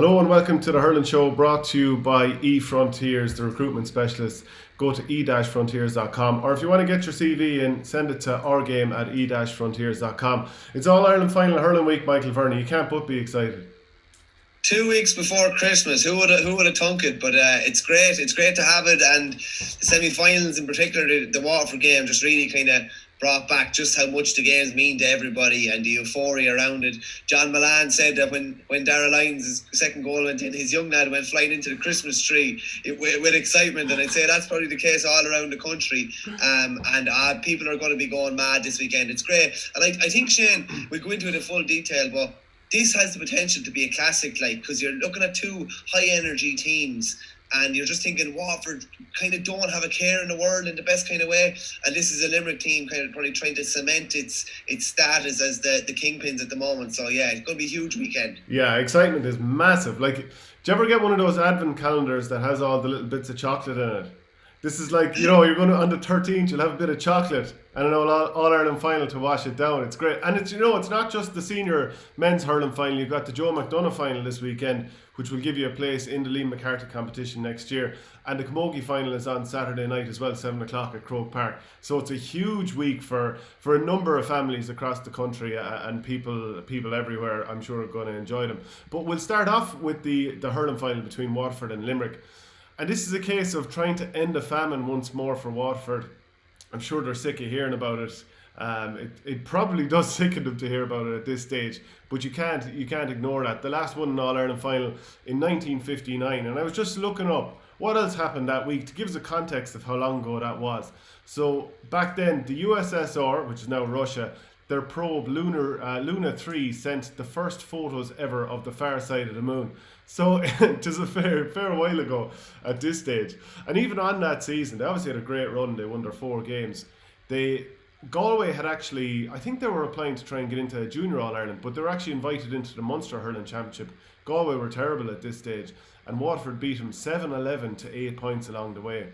Hello and welcome to the Hurling Show, brought to you by eFrontiers, the recruitment specialist. Go to e-frontiers.com, or if you want to get your CV in, send it to ourgame@e-frontiers.com. It's All Ireland Final Hurling Week, Michael Verney. You can't but be excited. 2 weeks before Christmas, who would have thunk it? But it's great. It's great to have it, and the semi-finals in particular, the Waterford game, just really kind of brought back just how much the games mean to everybody and the euphoria around it. John Milan said that when Darragh Lyons' second goal went in, his young lad went flying into the Christmas tree with excitement, and I'd say that's probably the case all around the country. And people are going to be going mad this weekend. It's great, and I think, Shane, we'll go into it in full detail, but this has the potential to be a classic, because you're looking at two high energy teams, and you're just thinking Waterford kind of don't have a care in the world in the best kind of way, and this is a Limerick team kind of probably trying to cement its status as the kingpins at the moment. So yeah, it's going to be a huge weekend. Yeah, excitement is massive. Do you ever get one of those advent calendars that has all the little bits of chocolate in it? This is you're going to, on the 13th, you'll have a bit of chocolate and an All-Ireland final to wash it down. It's great. And it's not just the senior men's hurling final. You've got the Joe McDonagh final this weekend, which will give you a place in the Liam McCarthy competition next year. And the Camogie final is on Saturday night as well, 7 o'clock at Croke Park. So it's a huge week for a number of families across the country, and people everywhere, I'm sure, are going to enjoy them. But we'll start off with the hurling final between Waterford and Limerick. And this is a case of trying to end the famine once more for Waterford. I'm sure they're sick of hearing about it. It probably does sicken them to hear about it at this stage, but you can't ignore that. The last one in All-Ireland final in 1959, and I was just looking up what else happened that week to give us a context of how long ago that was. So back then, the USSR, which is now Russia, their probe Luna 3 sent the first photos ever of the far side of the moon. So it was a fair while ago at this stage. And even on that season, they obviously had a great run. They won their 4 games. Galway had actually, I think they were applying to try and get into Junior All-Ireland, but they were actually invited into the Munster Hurling Championship. Galway were terrible at this stage, and Waterford beat them 7-11 to 8 points along the way.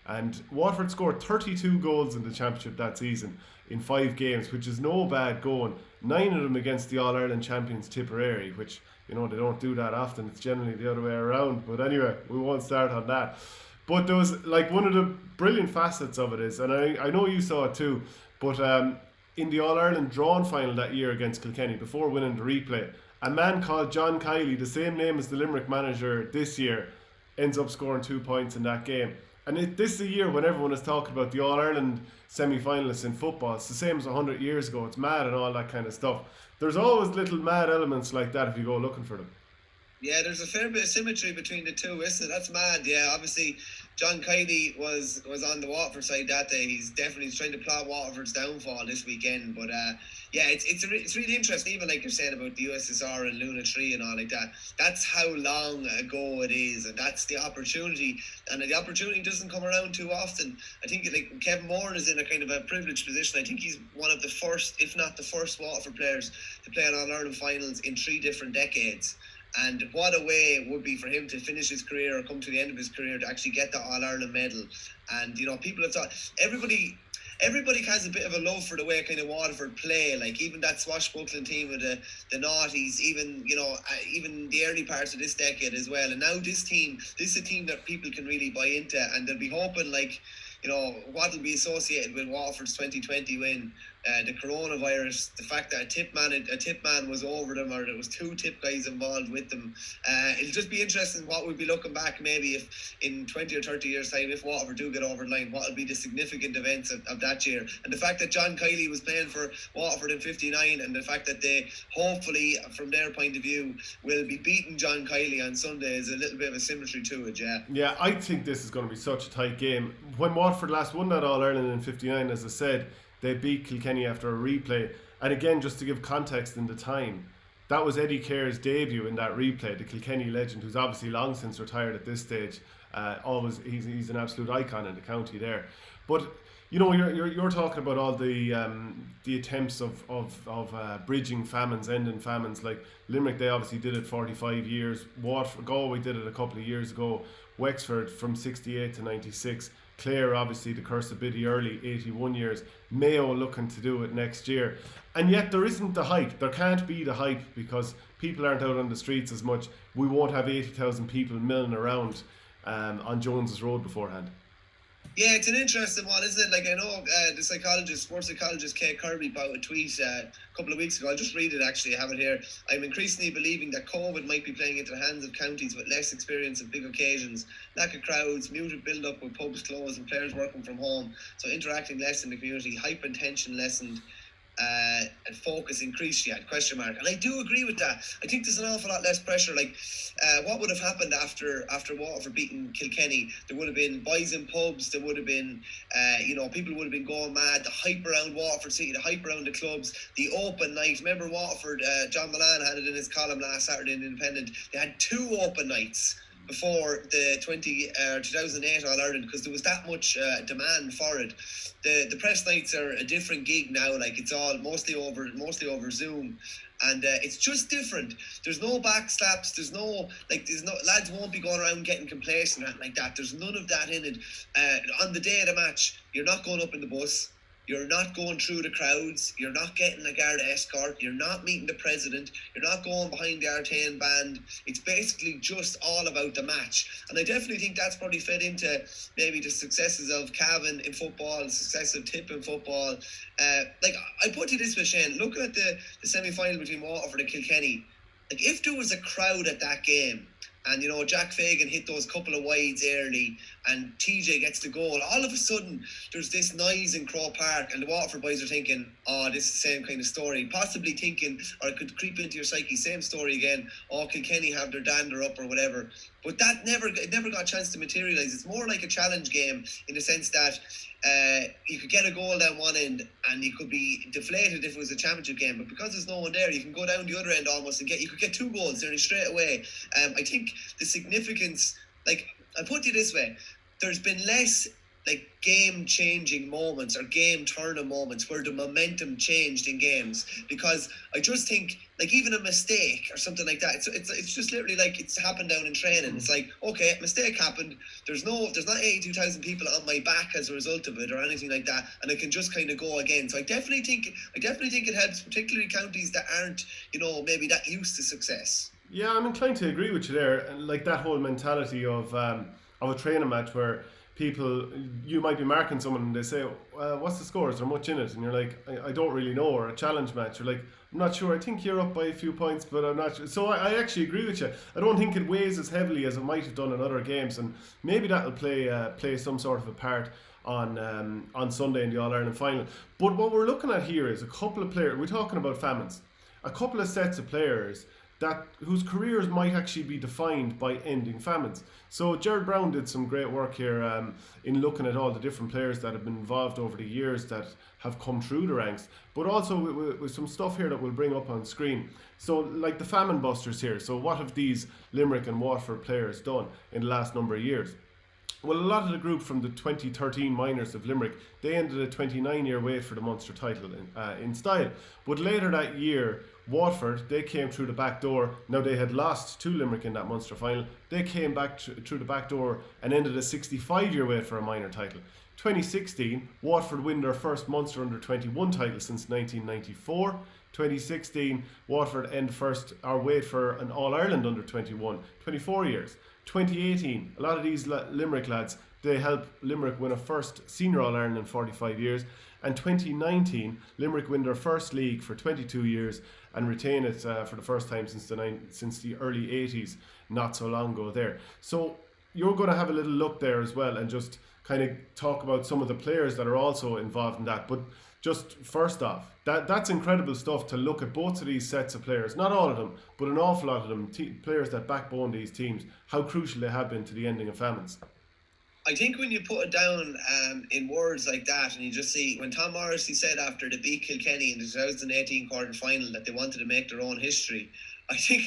And Waterford scored 32 goals in the championship that season in 5 games, which is no bad going. 9 of them against the All-Ireland champions Tipperary, which, they don't do that often. It's generally the other way around. But anyway, we won't start on that. But there was, one of the brilliant facets of it is, and I know you saw it too, but in the All-Ireland drawn final that year against Kilkenny, before winning the replay, a man called John Cahill, the same name as the Limerick manager this year, ends up scoring 2 points in that game. And this is a year when everyone is talking about the All-Ireland semi-finalists in football. It's the same as 100 years ago. It's mad and all that kind of stuff. There's always little mad elements like that if you go looking for them. Yeah, there's a fair bit of symmetry between the two, isn't it? That's mad. Yeah, obviously John Cahill was on the Waterford side that day. He's definitely trying to plot Waterford's downfall this weekend. But yeah, it's really interesting, even like you're saying about the USSR and Luna 3 and all like that. That's how long ago it is, and that's the opportunity. And the opportunity doesn't come around too often. I think Kevin Moran is in a kind of a privileged position. I think he's one of the first, if not the first, Waterford players to play in All-Ireland finals in 3 different decades. And what a way it would be for him to finish his career or come to the end of his career to actually get the All-Ireland medal. And, people have thought, everybody has a bit of a love for the way kind of Waterford play, even that swashbuckling team with the noughties, even the early parts of this decade as well. And now this is a team that people can really buy into, and they'll be hoping what will be associated with Waterford's 2020 win, the coronavirus, the fact that a tip man was over them, or there was 2 tip guys involved with them. It'll just be interesting what we'll be looking back maybe if in 20 or 30 years time, if Waterford do get over the line, what will be the significant events of that year. And the fact that John Cahill was playing for Waterford in 59, and the fact that they hopefully from their point of view will be beating John Cahill on Sunday is a little bit of a symmetry to it. Yeah, I think this is going to be such a tight game. When Waterford last won that All-Ireland in 59, as I said, they beat Kilkenny after a replay. And again, just to give context in the time, that was Eddie Kerr's debut in that replay, the Kilkenny legend, who's obviously long since retired at this stage. He's an absolute icon in the county there. But you're talking about all the attempts of bridging famines, ending famines. Like Limerick, they obviously did it 45 years. Galway did it a couple of years ago. Wexford from 68 to 96. Clare, obviously, the curse of Biddy early, 81 years. Mayo looking to do it next year. And yet there isn't the hype. There can't be the hype because people aren't out on the streets as much. We won't have 80,000 people milling around on Jones's Road beforehand. Yeah, it's an interesting one, isn't it? Like, I know the sports psychologist Kay Kirby put out a tweet a couple of weeks ago. I'll just read it, actually. I have it here. I'm increasingly believing that COVID might be playing into the hands of counties with less experience of big occasions, lack of crowds, muted build-up with pubs closed and players working from home, so interacting less in the community, hype and tension lessened, and focus increased yet, ? And I do agree with that. I think there's an awful lot less pressure. Like, what would have happened after Waterford beating Kilkenny? There would have been boys in pubs, there would have been people would have been going mad, the hype around Waterford City, the hype around the clubs, the open night. Remember Waterford, John Milan had it in his column last Saturday in the Independent. They had 2 open nights before the 2008 All-Ireland, because there was that much demand for it. The press nights are a different gig now. Like, it's all mostly over Zoom, and it's just different. There's no backslaps. There's no lads won't be going around getting complacent like that. There's none of that in it. On the day of the match, you're not going up in the bus. You're not going through the crowds. You're not getting a guard escort. You're not meeting the president. You're not going behind the Artane band. It's basically just all about the match. And I definitely think that's probably fed into maybe the successes of Cavan in football, the success of Tip in football. I put it this way, Shane, looking at the semi-final between Waterford and Kilkenny, like, if there was a crowd at that game, and Jack Fagan hit those couple of wides early, and TJ gets the goal, all of a sudden there's this noise in Croke Park, and the Waterford boys are thinking, oh, this is the same kind of story, possibly thinking, or it could creep into your psyche, same story again, oh, Kilkenny have their dander up or whatever. But that never got a chance to materialise. It's more like a challenge game in the sense that you could get a goal down one end and you could be deflated if it was a championship game, but because there's no one there, you can go down the other end almost and you could get 2 goals nearly straight away. I think the significance, like, I put it this way, there's been less like game-changing moments or game-turning moments where the momentum changed in games, because I just think, like, even a mistake or something like that, it's just literally like it's happened down in training. It's like, okay, mistake happened, there's not 82,000 people on my back as a result of it or anything like that, and I can just kind of go again. So I definitely think it helps, particularly counties that aren't maybe that used to success. Yeah, I'm inclined to agree with you there. And like that whole mentality of a training match where you might be marking someone and they say, what's the score? Is there much in it? And you're like, I don't really know. Or a challenge match, you're like, I'm not sure. I think you're up by a few points, but I'm not sure. So I actually agree with you. I don't think it weighs as heavily as it might have done in other games, and maybe that'll play some sort of a part on Sunday in the All-Ireland final. But what we're looking at here is a couple of players. We're talking about famines. A couple of sets of players whose careers might actually be defined by ending famines. So Gerard Brown did some great work here in looking at all the different players that have been involved over the years that have come through the ranks, but also with some stuff here that we'll bring up on screen. So like the famine busters here. So what have these Limerick and Waterford players done in the last number of years? Well, a lot of the group from the 2013 minors of Limerick, they ended a 29-year wait for the Munster title in style. But later that year, Waterford, they came through the back door. Now, they had lost to Limerick in that Munster final. They came back through the back door and ended a 65-year wait for a minor title. 2016, Waterford win their first Munster under-21 title since 1994. 2016, Waterford end wait for an All-Ireland under-21, 24 years. 2018, a lot of these Limerick lads, they helped Limerick win a first senior All-Ireland in 45 years. And 2019, Limerick win their first league for 22 years and retain it for the first time since the early 80s, not so long ago there. So you're going to have a little look there as well and just kind of talk about some of the players that are also involved in that. But just first off, that's incredible stuff to look at both of these sets of players, not all of them, but an awful lot of them, players that backbone these teams, how crucial they have been to the ending of famines. I think when you put it down in words like that, and you just see when Tom Morrissey said after they beat Kilkenny in the 2018 quarter final that they wanted to make their own history, I think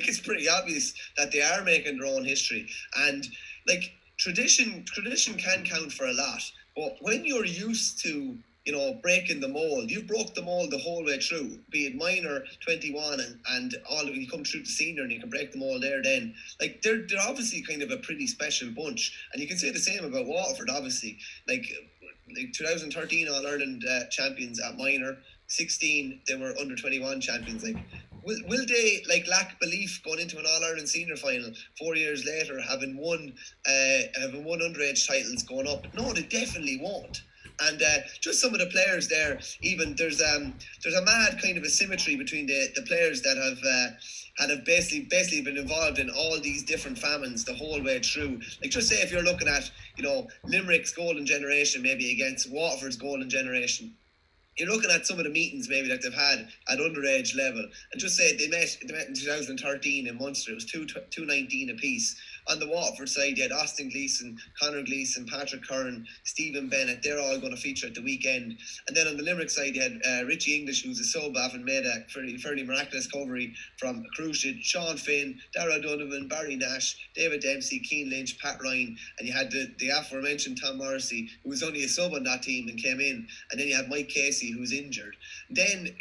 it's pretty obvious that they are making their own history. And like tradition can count for a lot, but when you're used to breaking the mold. You broke the mold the whole way through, be it minor, 21, and all of it. You come through to senior and you can break the mold there then. Like, they're obviously kind of a pretty special bunch. And you can say the same about Waterford, obviously. Like 2013 All-Ireland champions at minor, 16 they were under 21 champions. Like, will they lack belief going into an All-Ireland senior final 4 years later, having won underage titles going up? No, they definitely won't. And just some of the players there, even there's a mad kind of asymmetry between the players that have basically been involved in all these different famines the whole way through. Like, just say if you're looking at Limerick's golden generation maybe against Waterford's golden generation, you're looking at some of the meetings maybe that they've had at underage level, and just say they met in 2013 in Munster. It was 219 apiece. On the Waterford side, you had Austin Gleeson, Conor Gleeson, Patrick Curran, Stephen Bennett. They're all going to feature at the weekend. And then on the Limerick side, you had Richie English, who's a sub and made a fairly miraculous recovery from a cruise ship. Sean Finn, Darragh Donovan, Barry Nash, David Dempsey, Keane Lynch, Pat Ryan, and you had the aforementioned Tom Morrissey, who was only a sub on that team and came in. And then you had Mike Casey, who's injured. Then,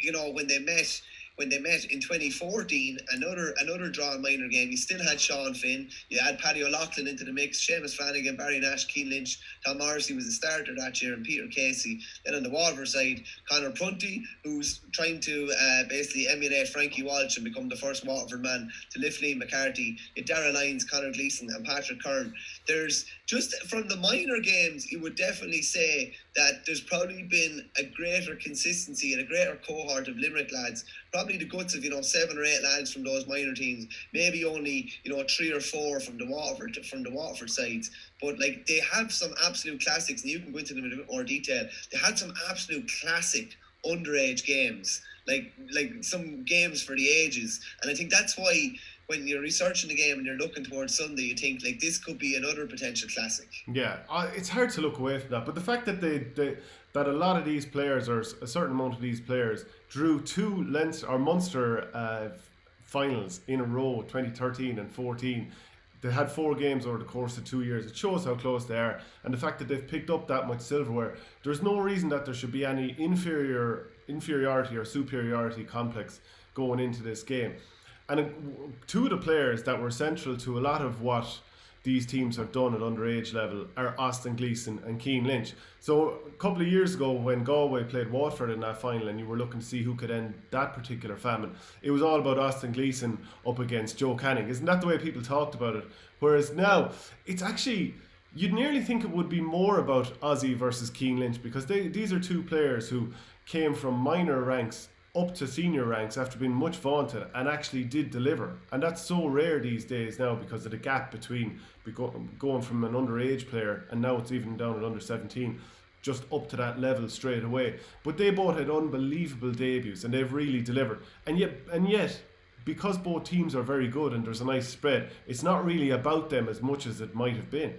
when they met in 2014, another drawn minor game, you still had Sean Finn, you had Paddy O'Loughlin into the mix, Seamus Flanagan, Barry Nash, Keane Lynch, Tom Morrissey was the starter that year, and Peter Casey. Then on the Waterford side, Conor Prunty, who's trying to basically emulate Frankie Walsh and become the first Waterford man to lift Liam McCarthy. You had Darragh Lyons, Conor Gleeson and Patrick Curran. There's just from the minor games, you would definitely say that there's probably been a greater consistency and a greater cohort of Limerick lads. Probably the guts of 7 or 8 lads from those minor teams. Maybe only 3 or 4 from the Waterford sides. But they have some absolute classics, and you can go into them in a bit more detail. They had some absolute classic underage games, like some games for the ages, and I think that's why, when you're researching the game and you're looking towards Sunday, you think this could be another potential classic. Yeah, it's hard to look away from that. But the fact that that a lot of these players, or a certain amount of these players, drew 2 Leinster or Munster finals in a row, 2013 and 14. They had 4 games over the course of 2 years. It shows how close they are. And the fact that they've picked up that much silverware, there's no reason that there should be any inferiority or superiority complex going into this game. And 2 of the players that were central to a lot of what these teams have done at underage level are Austin Gleeson and Keane Lynch. So a couple of years ago, when Galway played Waterford in that final and you were looking to see who could end that particular famine, it was all about Austin Gleeson up against Joe Canning. Isn't that the way people talked about it? Whereas now, it's actually, you'd nearly think it would be more about Aussie versus Keane Lynch, because these are 2 players who came from minor ranks up to senior ranks after being much vaunted and actually did deliver. And that's so rare these days now because of the gap between going from an underage player, and now it's even down at under 17, just up to that level straight away. But they both had unbelievable debuts and they've really delivered. And yet, because both teams are very good and there's a nice spread, it's not really about them as much as it might have been.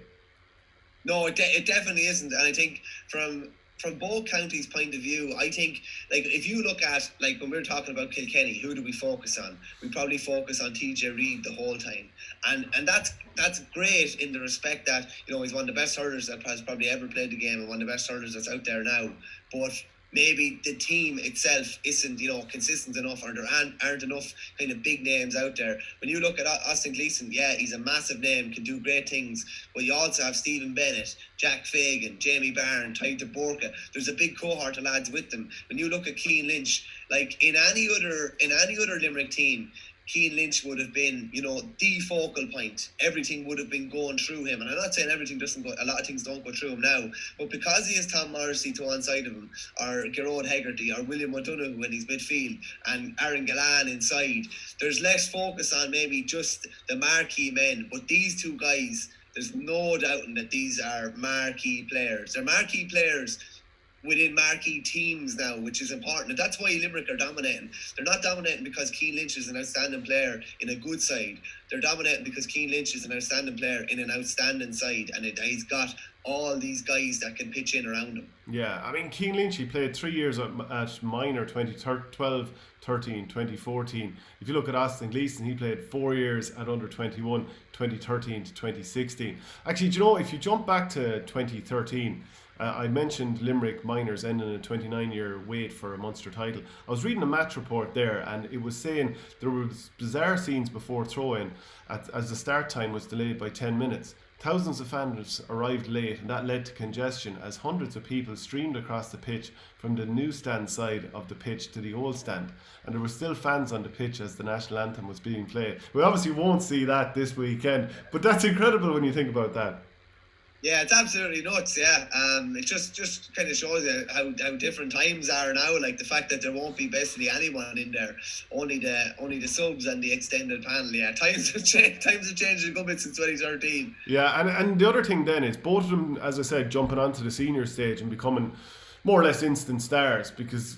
No, it definitely isn't. And I think from both counties' point of view, I think, if you look at, when we're talking about Kilkenny, who do we focus on? We probably focus on TJ Reid the whole time. And that's great in the respect that, he's one of the best hurlers that has probably ever played the game and one of the best hurlers that's out there now. But maybe the team itself isn't, consistent enough, or there aren't enough kind of big names out there. When you look at Austin Gleeson, yeah, he's a massive name, can do great things, but you also have Stephen Bennett, Jack Fagan, Jamie Byrne, Ty Borka. There's a big cohort of lads with them. When you look at Keane Lynch, in any other Limerick team, Keane Lynch would have been, the focal point. Everything would have been going through him. And I'm not saying everything doesn't go, a lot of things don't go through him now, but because he has Tom Morrissey to one side of him, or Gerard Hegarty, or William McDonagh when he's midfield, and Aaron Gillane inside, there's less focus on maybe just the marquee men. But these 2 guys, there's no doubting that these are marquee players. They're marquee players within marquee teams now, which is important. And that's why Limerick are dominating. They're not dominating because Keane Lynch is an outstanding player in a good side. They're dominating because Keane Lynch is an outstanding player in an outstanding side, and he's got all these guys that can pitch in around him. Yeah, I mean, Keane Lynch, he played 3 years at minor, 2012, 13, 2014. If you look at Austin Gleeson, he played 4 years at under 21, 2013 to 2016. Actually, if you jump back to 2013, I mentioned Limerick Miners ending a 29-year wait for a Munster title. I was reading a match report there, and it was saying there were bizarre scenes before throw-in as the start time was delayed by 10 minutes. Thousands of fans arrived late, and that led to congestion as hundreds of people streamed across the pitch from the new stand side of the pitch to the old stand. And there were still fans on the pitch as the national anthem was being played. We obviously won't see that this weekend, but that's incredible when you think about that. Yeah, it's absolutely nuts. Yeah, it just kind of shows you how different times are now. Like the fact that there won't be basically anyone in there, only the subs and the extended panel. Yeah, times have changed a good bit since 2013. Yeah, and the other thing then is both of them, as I said, jumping onto the senior stage and becoming more or less instant stars, because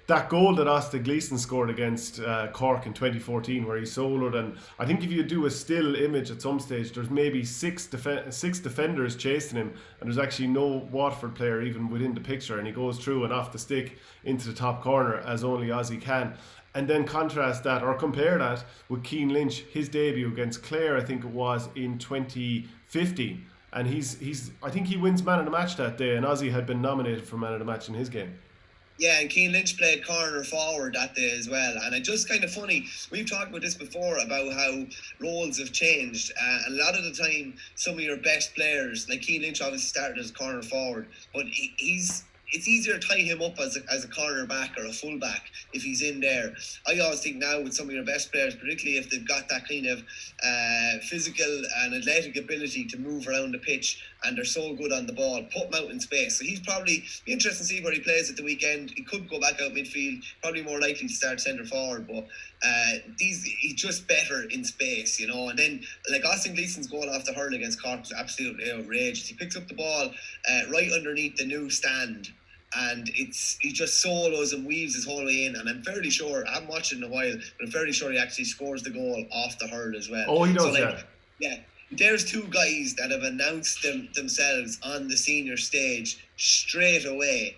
that goal that Austin Gleeson scored against Cork in 2014 where he soloed, and I think if you do a still image at some stage, there's maybe six defenders chasing him, and there's actually no Waterford player even within the picture, and he goes through and off the stick into the top corner as only Aussie can. And then contrast that or compare that with Cian Lynch, his debut against Clare, I think it was in 2015. And he's I think he wins man of the match that day, and Aussie had been nominated for man of the match in his game. Yeah, and Cian Lynch played corner forward that day as well. And it's just kind of funny, we've talked about this before about how roles have changed. And a lot of the time, some of your best players, like Cian Lynch obviously started as corner forward, but it's easier to tie him up as a cornerback or a fullback if he's in there. I always think now with some of your best players, particularly if they've got that kind of physical and athletic ability to move around the pitch and they're so good on the ball, put him out in space. So he's probably be interesting to see where he plays at the weekend. He could go back out midfield, probably more likely to start centre forward, but he's just better in space, And then like Austin Gleeson's goal off the hurl against Cork was absolutely outrageous. He picks up the ball right underneath the new stand, and he just solos and weaves his whole way in, and I'm fairly sure, I haven't watched it in a while, but I'm fairly sure he actually scores the goal off the hurl as well. Oh, he does, yeah. There's two guys that have announced themselves on the senior stage straight away.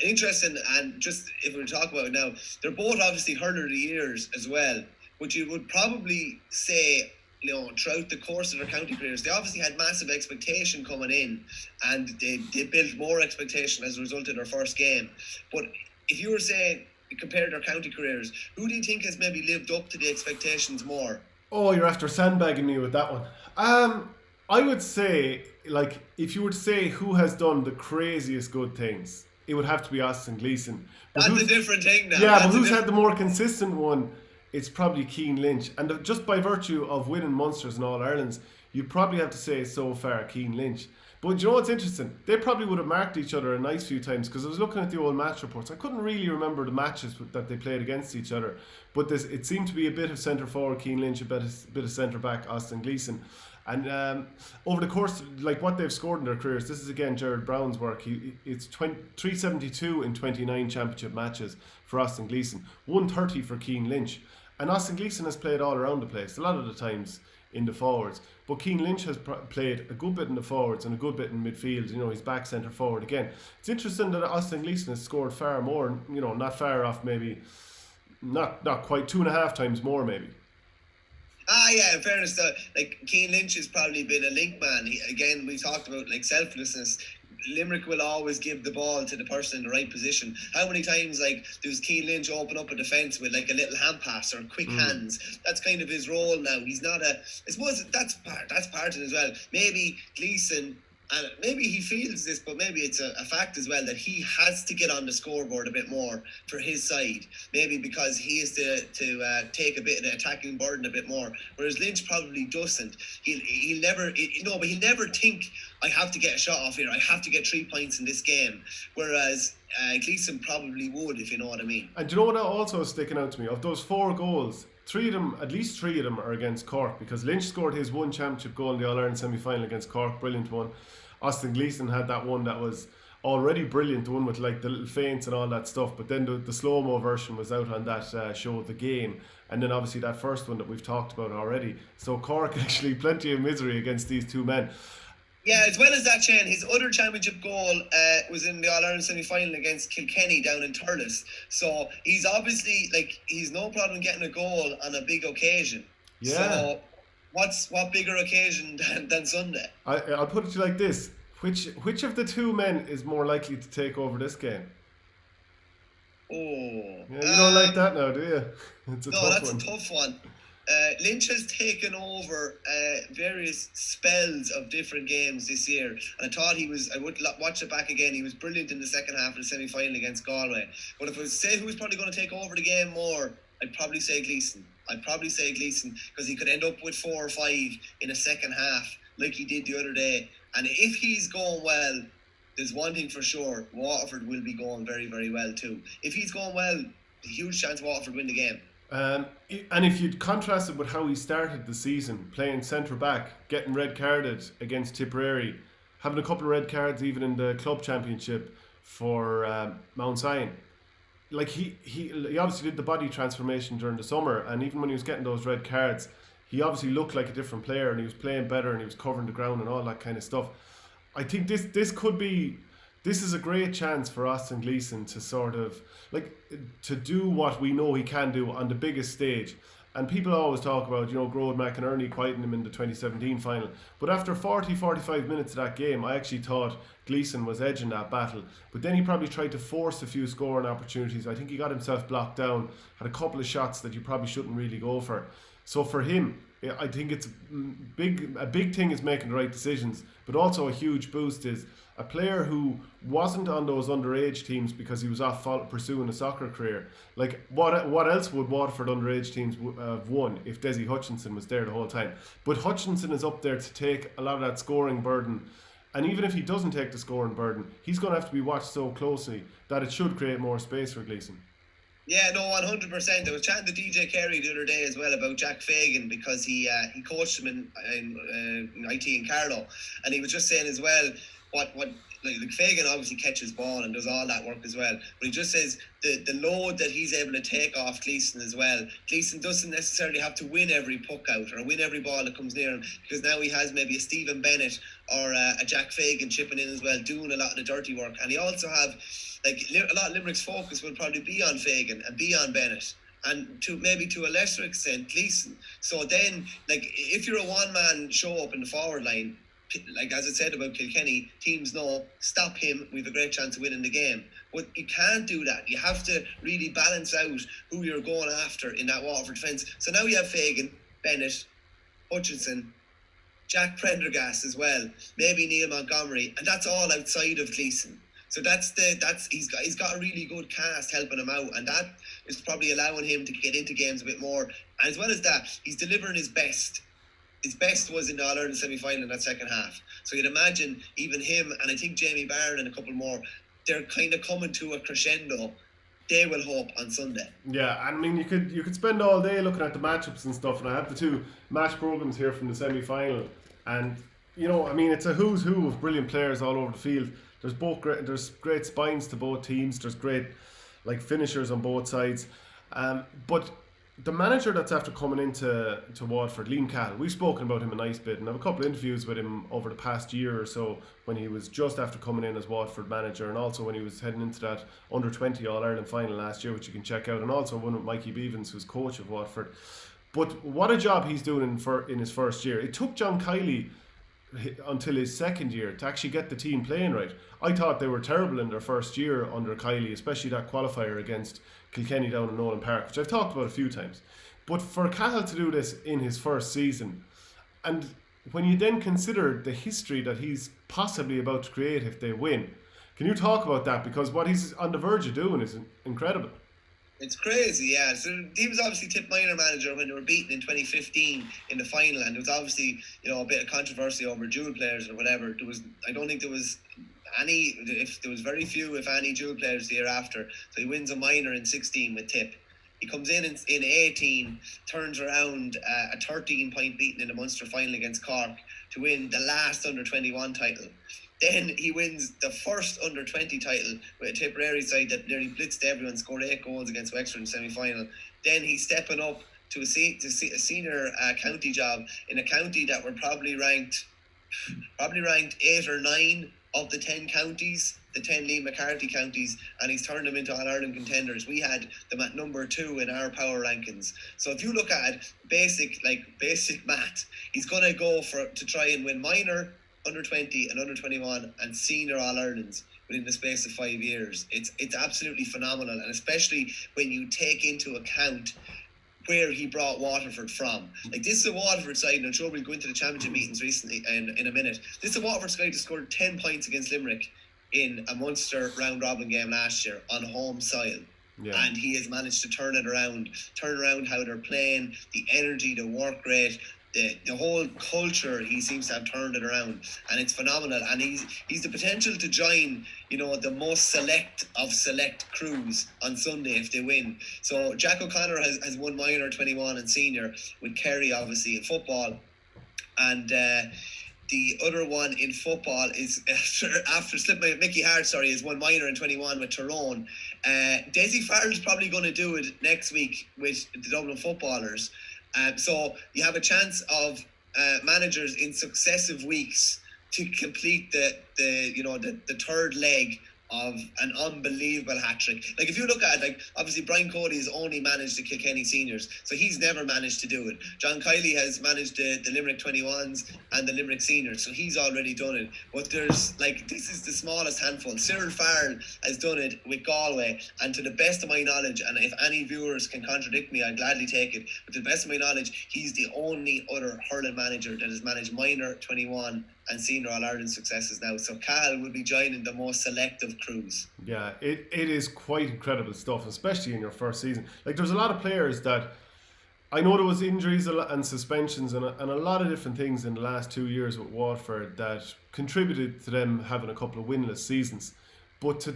Interesting, and just if we talk about it now, they're both obviously hurler of the years as well, but you would probably say, throughout the course of their county careers, they obviously had massive expectation coming in, and they built more expectation as a result of their first game. But if you were saying, compare their county careers, who do you think has maybe lived up to the expectations more? Oh, you're after sandbagging me with that one. I would say, like, if you were to say who has done the craziest good things, it would have to be Austin Gleeson. That's a different thing now. Yeah, but who's had the more consistent one? It's probably Cian Lynch. And just by virtue of winning Munsters and All-Irelands, you'd probably have to say so far Cian Lynch. But you know what's interesting? They probably would have marked each other a nice few times, because I was looking at the old match reports. I couldn't really remember the matches that they played against each other. But it seemed to be a bit of centre forward Cian Lynch, a bit of centre back Austin Gleeson. And over the course, like what they've scored in their careers, this is again Gerard Brown's work. It's 372 in 29 championship matches for Austin Gleeson, 130 for Cian Lynch. And Austin Gleeson has played all around the place, a lot of the times in the forwards. But Cian Lynch has played a good bit in the forwards and a good bit in midfield. He's back centre forward again. It's interesting that Austin Gleeson has scored far more, not far off, maybe, not quite 2.5 times more, maybe. Yeah, in fairness, like Cian Lynch has probably been a link man. Again, we talked about like selflessness. Limerick will always give the ball to the person in the right position. How many times does Cian Lynch open up a defence with like a little hand pass or quick hands? That's kind of his role now. He's not I suppose that's part of it as well. Maybe Gleeson, and maybe he feels this, but maybe it's a fact as well that he has to get on the scoreboard a bit more for his side. Maybe because he is to take a bit of the attacking burden a bit more, whereas Lynch probably doesn't. He'll never think, I have to get a shot off here, I have to get 3 points in this game. Whereas Gleeson probably would, if you know what I mean. And do you know what also is sticking out to me? Of those 4 goals, at least three of them are against Cork, because Lynch scored his one championship goal in the All-Ireland semi-final against Cork, brilliant one. Austin Gleeson had that one that was already brilliant, the one with like the little feints and all that stuff, but then the slow-mo version was out on that show, The Game, and then obviously that first one that we've talked about already. So Cork actually plenty of misery against these two men. Yeah, as well as that, Shane, his other championship goal was in the All-Ireland semi-final against Kilkenny down in Thurles. So he's obviously, he's no problem getting a goal on a big occasion. Yeah. So what bigger occasion than Sunday? I'll put it to you like this. Which of the two men is more likely to take over this game? Oh, Yeah, you don't like that now, do you? It's a no, tough that's one. a tough one. Lynch has taken over various spells of different games this year, and I thought I would watch it back again. He was brilliant in the second half of the semi-final against Galway. But if I was to say who was probably going to take over the game more, I'd probably say Gleeson. Because he could end up with 4 or 5 in a second half like he did the other day. And if he's going well, there's one thing for sure: Waterford will be going very, very well too. If he's going well, a huge chance Waterford win the game. And if you'd contrast it with how he started the season, playing centre back, getting red carded against Tipperary, having a couple of red cards even in the club championship for Mount Sion, like he obviously did the body transformation during the summer, and even when he was getting those red cards, he obviously looked like a different player, and he was playing better, and he was covering the ground and all that kind of stuff. I think this is a great chance for Austin Gleeson to sort of to do what we know he can do on the biggest stage. And people always talk about, Grode McInerney quieting him in the 2017 final. But after 45 minutes of that game, I actually thought Gleeson was edging that battle. But then he probably tried to force a few scoring opportunities. I think he got himself blocked down, had a couple of shots that you probably shouldn't really go for. So for him, I think it's a big thing is making the right decisions, but also a huge boost is a player who wasn't on those underage teams because he was off pursuing a soccer career. Like, what else would Waterford underage teams have won if Desi Hutchinson was there the whole time? But Hutchinson is up there to take a lot of that scoring burden. And even if he doesn't take the scoring burden, he's going to have to be watched so closely that it should create more space for Gleeson. Yeah, no, 100%. I was chatting to DJ Kerry the other day as well about Jack Fagan, because he coached him in IT in Carlow, and he was just saying as well what like Fagan obviously catches ball and does all that work as well, but he just says the load that he's able to take off Gleeson as well. Gleeson doesn't necessarily have to win every puck out or win every ball that comes near him, because now he has maybe a Stephen Bennett or a Jack Fagan chipping in as well, doing a lot of the dirty work. And he also have, like, a lot of Limerick's focus will probably be on Fagan and be on Bennett, and to a lesser extent Gleeson. So then, like, if you're a one-man show up in the forward line, like as I said about Kilkenny, teams know, stop him, we have a great chance of winning the game. But you can't do that. You have to really balance out who you're going after in that Waterford defence. So now you have Fagan, Bennett, Hutchinson, Jack Prendergast as well, maybe Neil Montgomery, and that's all outside of Gleeson. So he's got a really good cast helping him out, and that is probably allowing him to get into games a bit more. And as well as that, he's delivering his best. His best was in the All-Ireland semi-final in that second half. So you'd imagine even him, and I think Jamie Barron and a couple more, they're kind of coming to a crescendo. They will hope on Sunday. Yeah, I mean, you could spend all day looking at the matchups and stuff, and I have the two match programs here from the semi-final, and I mean, it's a who's who of brilliant players all over the field. There's great spines to both teams. There's great finishers on both sides, but the manager that's after coming into Waterford, Liam Cahill, we've spoken about him a nice bit, and I have a couple of interviews with him over the past year or so when he was just after coming in as Waterford manager, and also when he was heading into that under-20 All-Ireland final last year, which you can check out, and also one with Mikey Beavens, who's coach of Waterford. But what a job he's doing in his first year. It took John Kiely until his second year to actually get the team playing right. I thought they were terrible in their first year under Kiely, especially that qualifier against Kilkenny down in Nolan Park, which I've talked about a few times. But for Cahill to do this in his first season, and when you then consider the history that he's possibly about to create if they win, can you talk about that? Because what he's on the verge of doing is incredible. It's crazy, yeah. So he was obviously Tip minor manager when they were beaten in 2015 in the final, and there was obviously a bit of controversy over dual players or whatever. I don't think there was any. If there was very few, if any, dual players the year after. So he wins a minor in 16 with Tip. He comes in 18, turns around a 13-point beating in the Munster final against Cork to win the last under-21 title. Then he wins the first under-20 title with a Tipperary side that nearly blitzed everyone, scored 8 goals against Wexford in the semi-final. Then he's stepping up to a senior county job in a county that were probably ranked 8 or 9 of the 10 counties, the 10 Liam McCarthy counties, and he's turned them into All-Ireland contenders. We had them at number 2 in our power rankings. So if you look at basic math, he's going to go to try and win minor, under 20 and under 21 and senior All-Irelands within the space of 5 years. It's absolutely phenomenal, and especially when you take into account where he brought Waterford from. Like, this is a Waterford side, and I'm sure we'll go into the championship meetings recently in a minute. This is a Waterford side that scored 10 points against Limerick in a Munster round-robin game last year on home soil. Yeah. And he has managed to turn around how they're playing, the energy, the work rate, the whole culture. He seems to have turned it around, and it's phenomenal. And he's the potential to join, the most select of select crews on Sunday if they win. So Jack O'Connor has won minor, 21 and senior with Kerry, obviously, in football, and the other one in football is after slipping Mickey Hart, is one minor and 21 with Tyrone. Desi Farrell's probably going to do it next week with the Dublin footballers. So you have a chance of managers in successive weeks to complete the third leg of an unbelievable hat-trick. Like, if you look at it, like, obviously Brian Cody has only managed the Kilkenny seniors, so he's never managed to do it. John Cahill has managed the Limerick 21s and the Limerick seniors, so he's already done it. But there's, this is the smallest handful. Cyril Farrell has done it with Galway, and to the best of my knowledge, and if any viewers can contradict me, I'd gladly take it, but to the best of my knowledge, he's the only other hurling manager that has managed minor, 21 and senior All-Ireland successes now. So Cahill will be joining the most selective crews. Yeah, it is quite incredible stuff, especially in your first season. Like, there's a lot of players that, I know there was injuries and suspensions and a lot of different things in the last 2 years with Waterford that contributed to them having a couple of winless seasons. But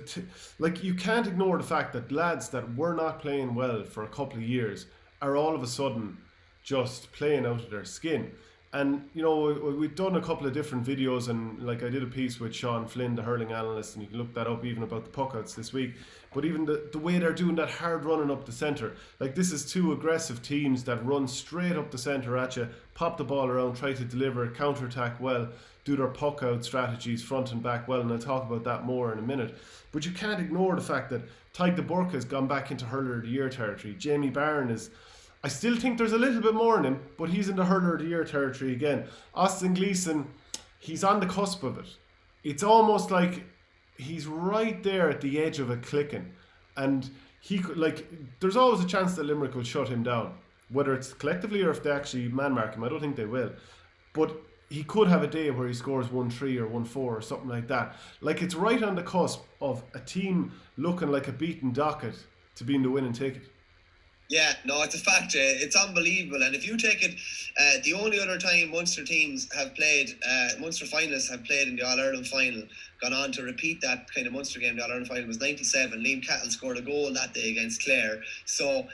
you can't ignore the fact that lads that were not playing well for a couple of years are all of a sudden just playing out of their skin. And, we've done a couple of different videos, and I did a piece with Sean Flynn, the hurling analyst, and you can look that up, even about the Puckouts this week. But even the way they're doing that hard running up the centre, this is two aggressive teams that run straight up the centre at you, pop the ball around, try to deliver, counter-attack well, do their Puckout strategies front and back well, and I'll talk about that more in a minute. But you can't ignore the fact that Tadhg de Burke has gone back into Hurler of the Year territory. Jamie Barron is... I still think there's a little bit more in him, but he's in the Hurler of the Year territory again. Austin Gleeson, he's on the cusp of it. It's almost like he's right there at the edge of it clicking. And he could, there's always a chance that Limerick will shut him down, whether it's collectively or if they actually man-mark him. I don't think they will. But he could have a day where he scores 1-3 or 1-4 or something like that. It's right on the cusp of a team looking like a beaten docket to be in the winning ticket. Yeah, no, it's a fact. It's unbelievable. And if you take it, the only other time Munster teams have played, Munster finalists have played in the All-Ireland final, gone on to repeat that kind of Munster game, the All-Ireland final, was 97. Liam Cahill scored a goal that day against Clare. So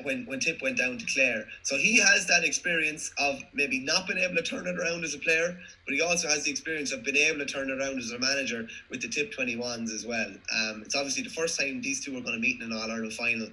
when Tip went down to Clare. So he has that experience of maybe not being able to turn it around as a player, but he also has the experience of being able to turn it around as a manager with the Tip 21s as well. It's obviously the first time these two are going to meet in an All-Ireland final.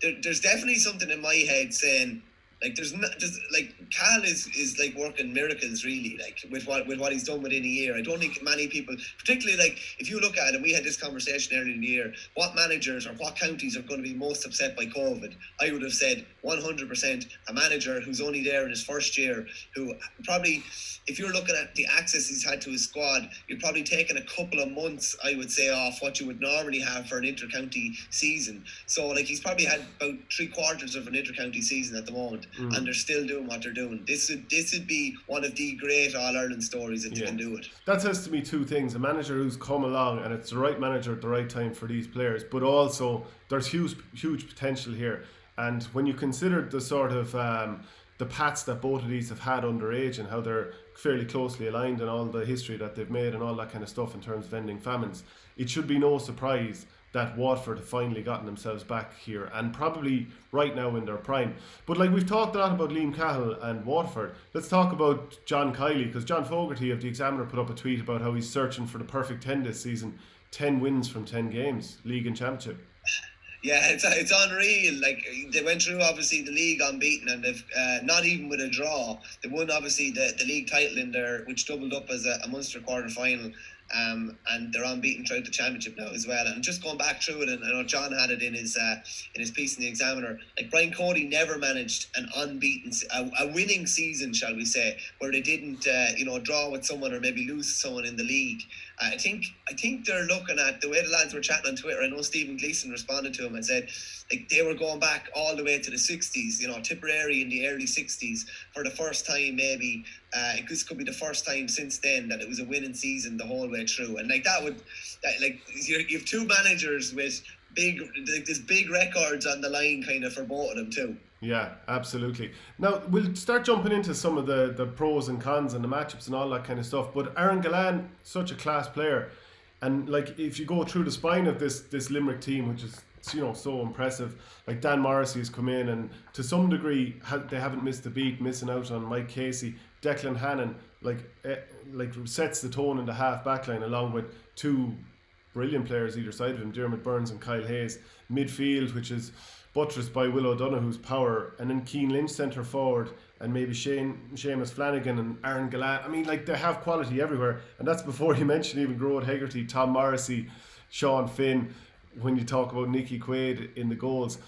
There's definitely something in my head saying, Cahill is working miracles really, with what he's done within a year. I don't think many people, particularly if you look at it, and we had this conversation earlier in the year, what managers or what counties are going to be most upset by COVID? I would have said 100% a manager who's only there in his first year, who probably, if you're looking at the access he's had to his squad, you're probably taking a couple of months, I would say, off what you would normally have for an inter-county season. So he's probably had about 3/4 of an inter-county season at the moment. And they're still doing what they're doing. This would be one of the great All-Ireland stories if they can do it. That says to me two things: a manager who's come along and it's the right manager at the right time for these players, but also there's huge potential here. And when you consider the sort of the paths that both of these have had underage and how they're fairly closely aligned and all the history that they've made and all that kind of stuff in terms of ending famines, it should be no surprise that Waterford have finally gotten themselves back here and probably right now in their prime. But we've talked a lot about Liam Cahill and Waterford, let's talk about John Cahill, because John Fogarty of the Examiner put up a tweet about how he's searching for the perfect 10 this season. 10 wins from 10 games, league and championship. Yeah, it's unreal. They went through obviously the league unbeaten, and they've not even with a draw. They won obviously the league title in there, which doubled up as a Munster quarter final. and they're unbeaten throughout the championship now as well. And just going back through it, and I know John had it in his piece in the Examiner. Like Brian Cody never managed an unbeaten, a winning season, shall we say, where they didn't draw with someone or maybe lose to someone in the league. I think they're looking at the way the lads were chatting on Twitter. I know Stephen Gleeson responded to him and said like they were going back all the way to the 60s, Tipperary in the early 60s for the first time maybe. This could be the first time since then that it was a winning season the whole way through. And like you have two managers with there's big records on the line kind of for both of them too. Yeah, absolutely. Now, we'll start jumping into some of the pros and cons and the matchups and all that kind of stuff. But Aaron Gillane, such a class player. And, like, if you go through the spine of this Limerick team, which is, so impressive, like Dan Morrissey has come in and to some degree they haven't missed a beat, missing out on Mike Casey. Declan Hannon, like sets the tone in the half back line along with two brilliant players either side of him, Dermot Burns and Kyle Hayes. Midfield, which is buttressed by Will O'Donoghue's power, and then Keane Lynch centre forward, and maybe Seamus Flanagan and Aaron Gillane. I mean, like, they have quality everywhere, and that's before you mention even Groat Hegarty, Tom Morrissey, Sean Finn, when you talk about Nicky Quaid in the goals.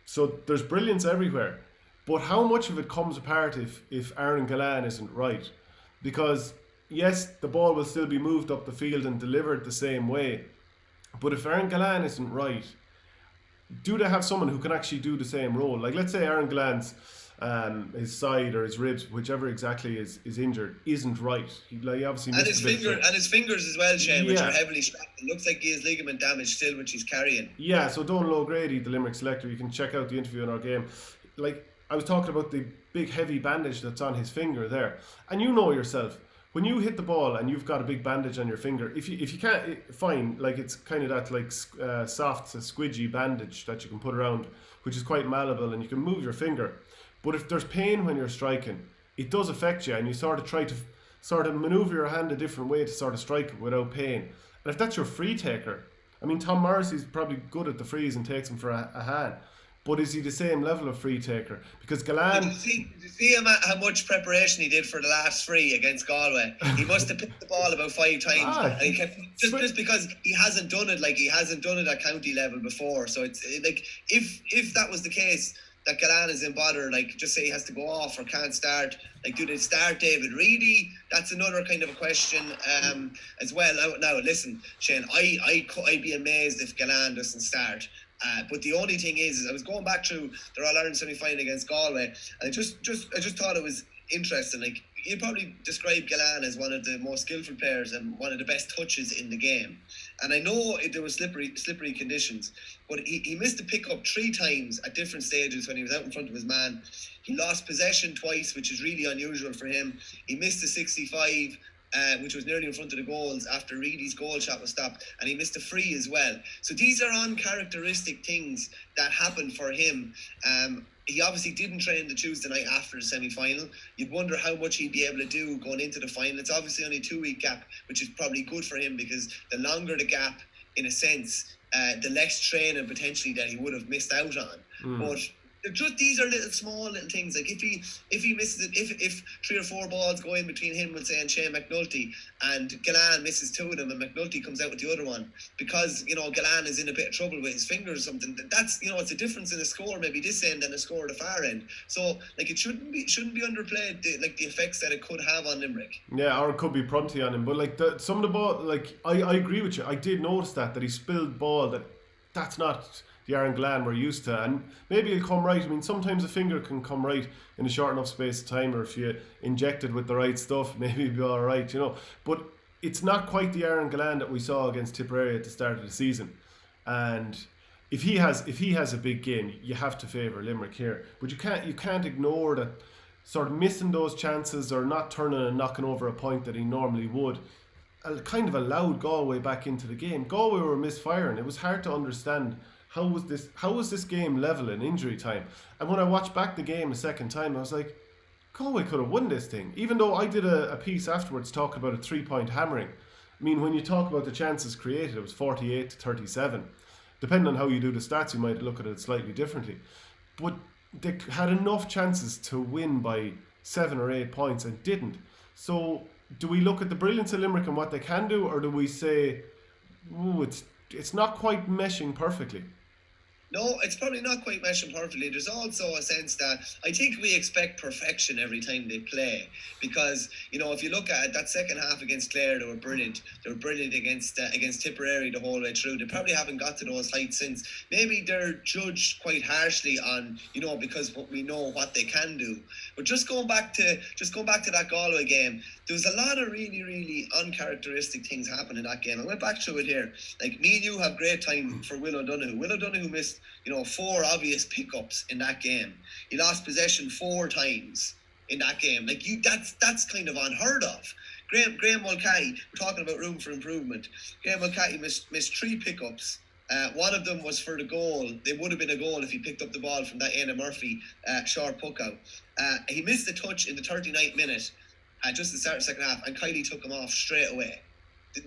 So there's brilliance everywhere, but how much of it comes apart if Aaron Gillane isn't right? Because yes, the ball will still be moved up the field and delivered the same way, but if Aaron Gillane isn't right, do they have someone who can actually do the same role? Like, let's say Aaron Gillane's his side or his ribs, whichever exactly is injured, isn't right. He obviously missed his fingers as well, Shane, which are heavily strapped. It looks like he has ligament damage still, which he's carrying. Yeah, so Donal O'Grady, the Limerick selector, you can check out the interview in our game. Like, I was talking about the big heavy bandage that's on his finger there, and you know yourself, when you hit the ball and you've got a big bandage on your finger, if you can't, fine, like it's kind of that like soft, squidgy bandage that you can put around, which is quite malleable and you can move your finger. But if there's pain when you're striking, it does affect you, and you sort of try to sort of maneuver your hand a different way to sort of strike it without pain. And if that's your free taker, I mean, Tom Morrissey's probably good at the frees and takes him for a hand. But is he the same level of free taker? Because Gillane... Did you see him how much preparation he did for the last free against Galway? He must have picked the ball about 5 times. And he kept, just because he hasn't done it at county level before. So it's like, if that was the case, that Gillane is in bother, like, just say he has to go off or can't start, like, do they start David Reedy? That's another kind of a question as well. Now listen, Shane, I'd be amazed if Gillane doesn't start. But the only thing is I was going back through their All-Ireland semi-final against Galway, and I just thought it was interesting. Like, you'd probably describe Gillane as one of the most skillful players and one of the best touches in the game. And I know there were slippery conditions, but he missed a pick-up 3 times at different stages when he was out in front of his man. He lost possession twice, which is really unusual for him. He missed a 65, which was nearly in front of the goals after Reedy's goal shot was stopped, and he missed a free as well. So these are uncharacteristic things that happened for him. He obviously didn't train the Tuesday night after the semi-final. You'd wonder how much he'd be able to do going into the final. It's obviously only a 2-week gap, which is probably good for him, because the longer the gap, in a sense, the less training potentially that he would have missed out on. But these are small little things. Like, if he misses it, if 3 or 4 balls go in between him, we'll say, and Shane McNulty, and Gillane misses 2 of them and McNulty comes out with the other one, because Gillane is in a bit of trouble with his finger or something, that's it's a difference in a score, maybe this end and a score at the far end. So, like, it shouldn't be underplayed, the effects that it could have on Limerick. Yeah, or it could be Prunty on him. But like some of the ball, like, I agree with you. I did notice that he spilled ball that's not the Aaron Gillane we're used to, and maybe it'll come right. I mean, sometimes a finger can come right in a short enough space of time, or if you inject it with the right stuff, maybe it'll be alright, But it's not quite the Aaron Gillane that we saw against Tipperary at the start of the season. And if he has a big game, you have to favour Limerick here. But you can't ignore that sort of missing those chances or not turning and knocking over a point that he normally would. Kind of allowed Galway back into the game. Galway were misfiring. It was hard to understand how was this game level in injury time. And when I watched back the game a second time, I was like, Galway could have won this thing. Even though I did a piece afterwards talking about a 3-point hammering. I mean, when you talk about the chances created, it was 48 to 37. Depending on how you do the stats, you might look at it slightly differently. But they had enough chances to win by 7 or 8 points and didn't. So do we look at the brilliance of Limerick and what they can do, or do we say, ooh, it's not quite meshing perfectly? No, it's probably not quite meshing perfectly. There's also a sense that I think we expect perfection every time they play, because if you look at that second half against Clare, they were brilliant. They were brilliant against Tipperary the whole way through. They probably haven't got to those heights since. Maybe they're judged quite harshly on because we know what they can do. But just going back to that Galway game, there was a lot of really, really uncharacteristic things happening in that game. I went back through it here. Like, me and you have great time for Will O'Donoghue. Will O'Donoghue missed 4 obvious pickups in that game. He lost possession 4 times in that game. Like, that's kind of unheard of. Graham Mulcahy, we're talking about room for improvement. Graham Mulcahy missed 3 pickups. One of them was for the goal. They would have been a goal if he picked up the ball from that Éanna Murphy short Puckout. He missed the touch in the 39th minute, just the start of the second half, and Kylie took him off straight away.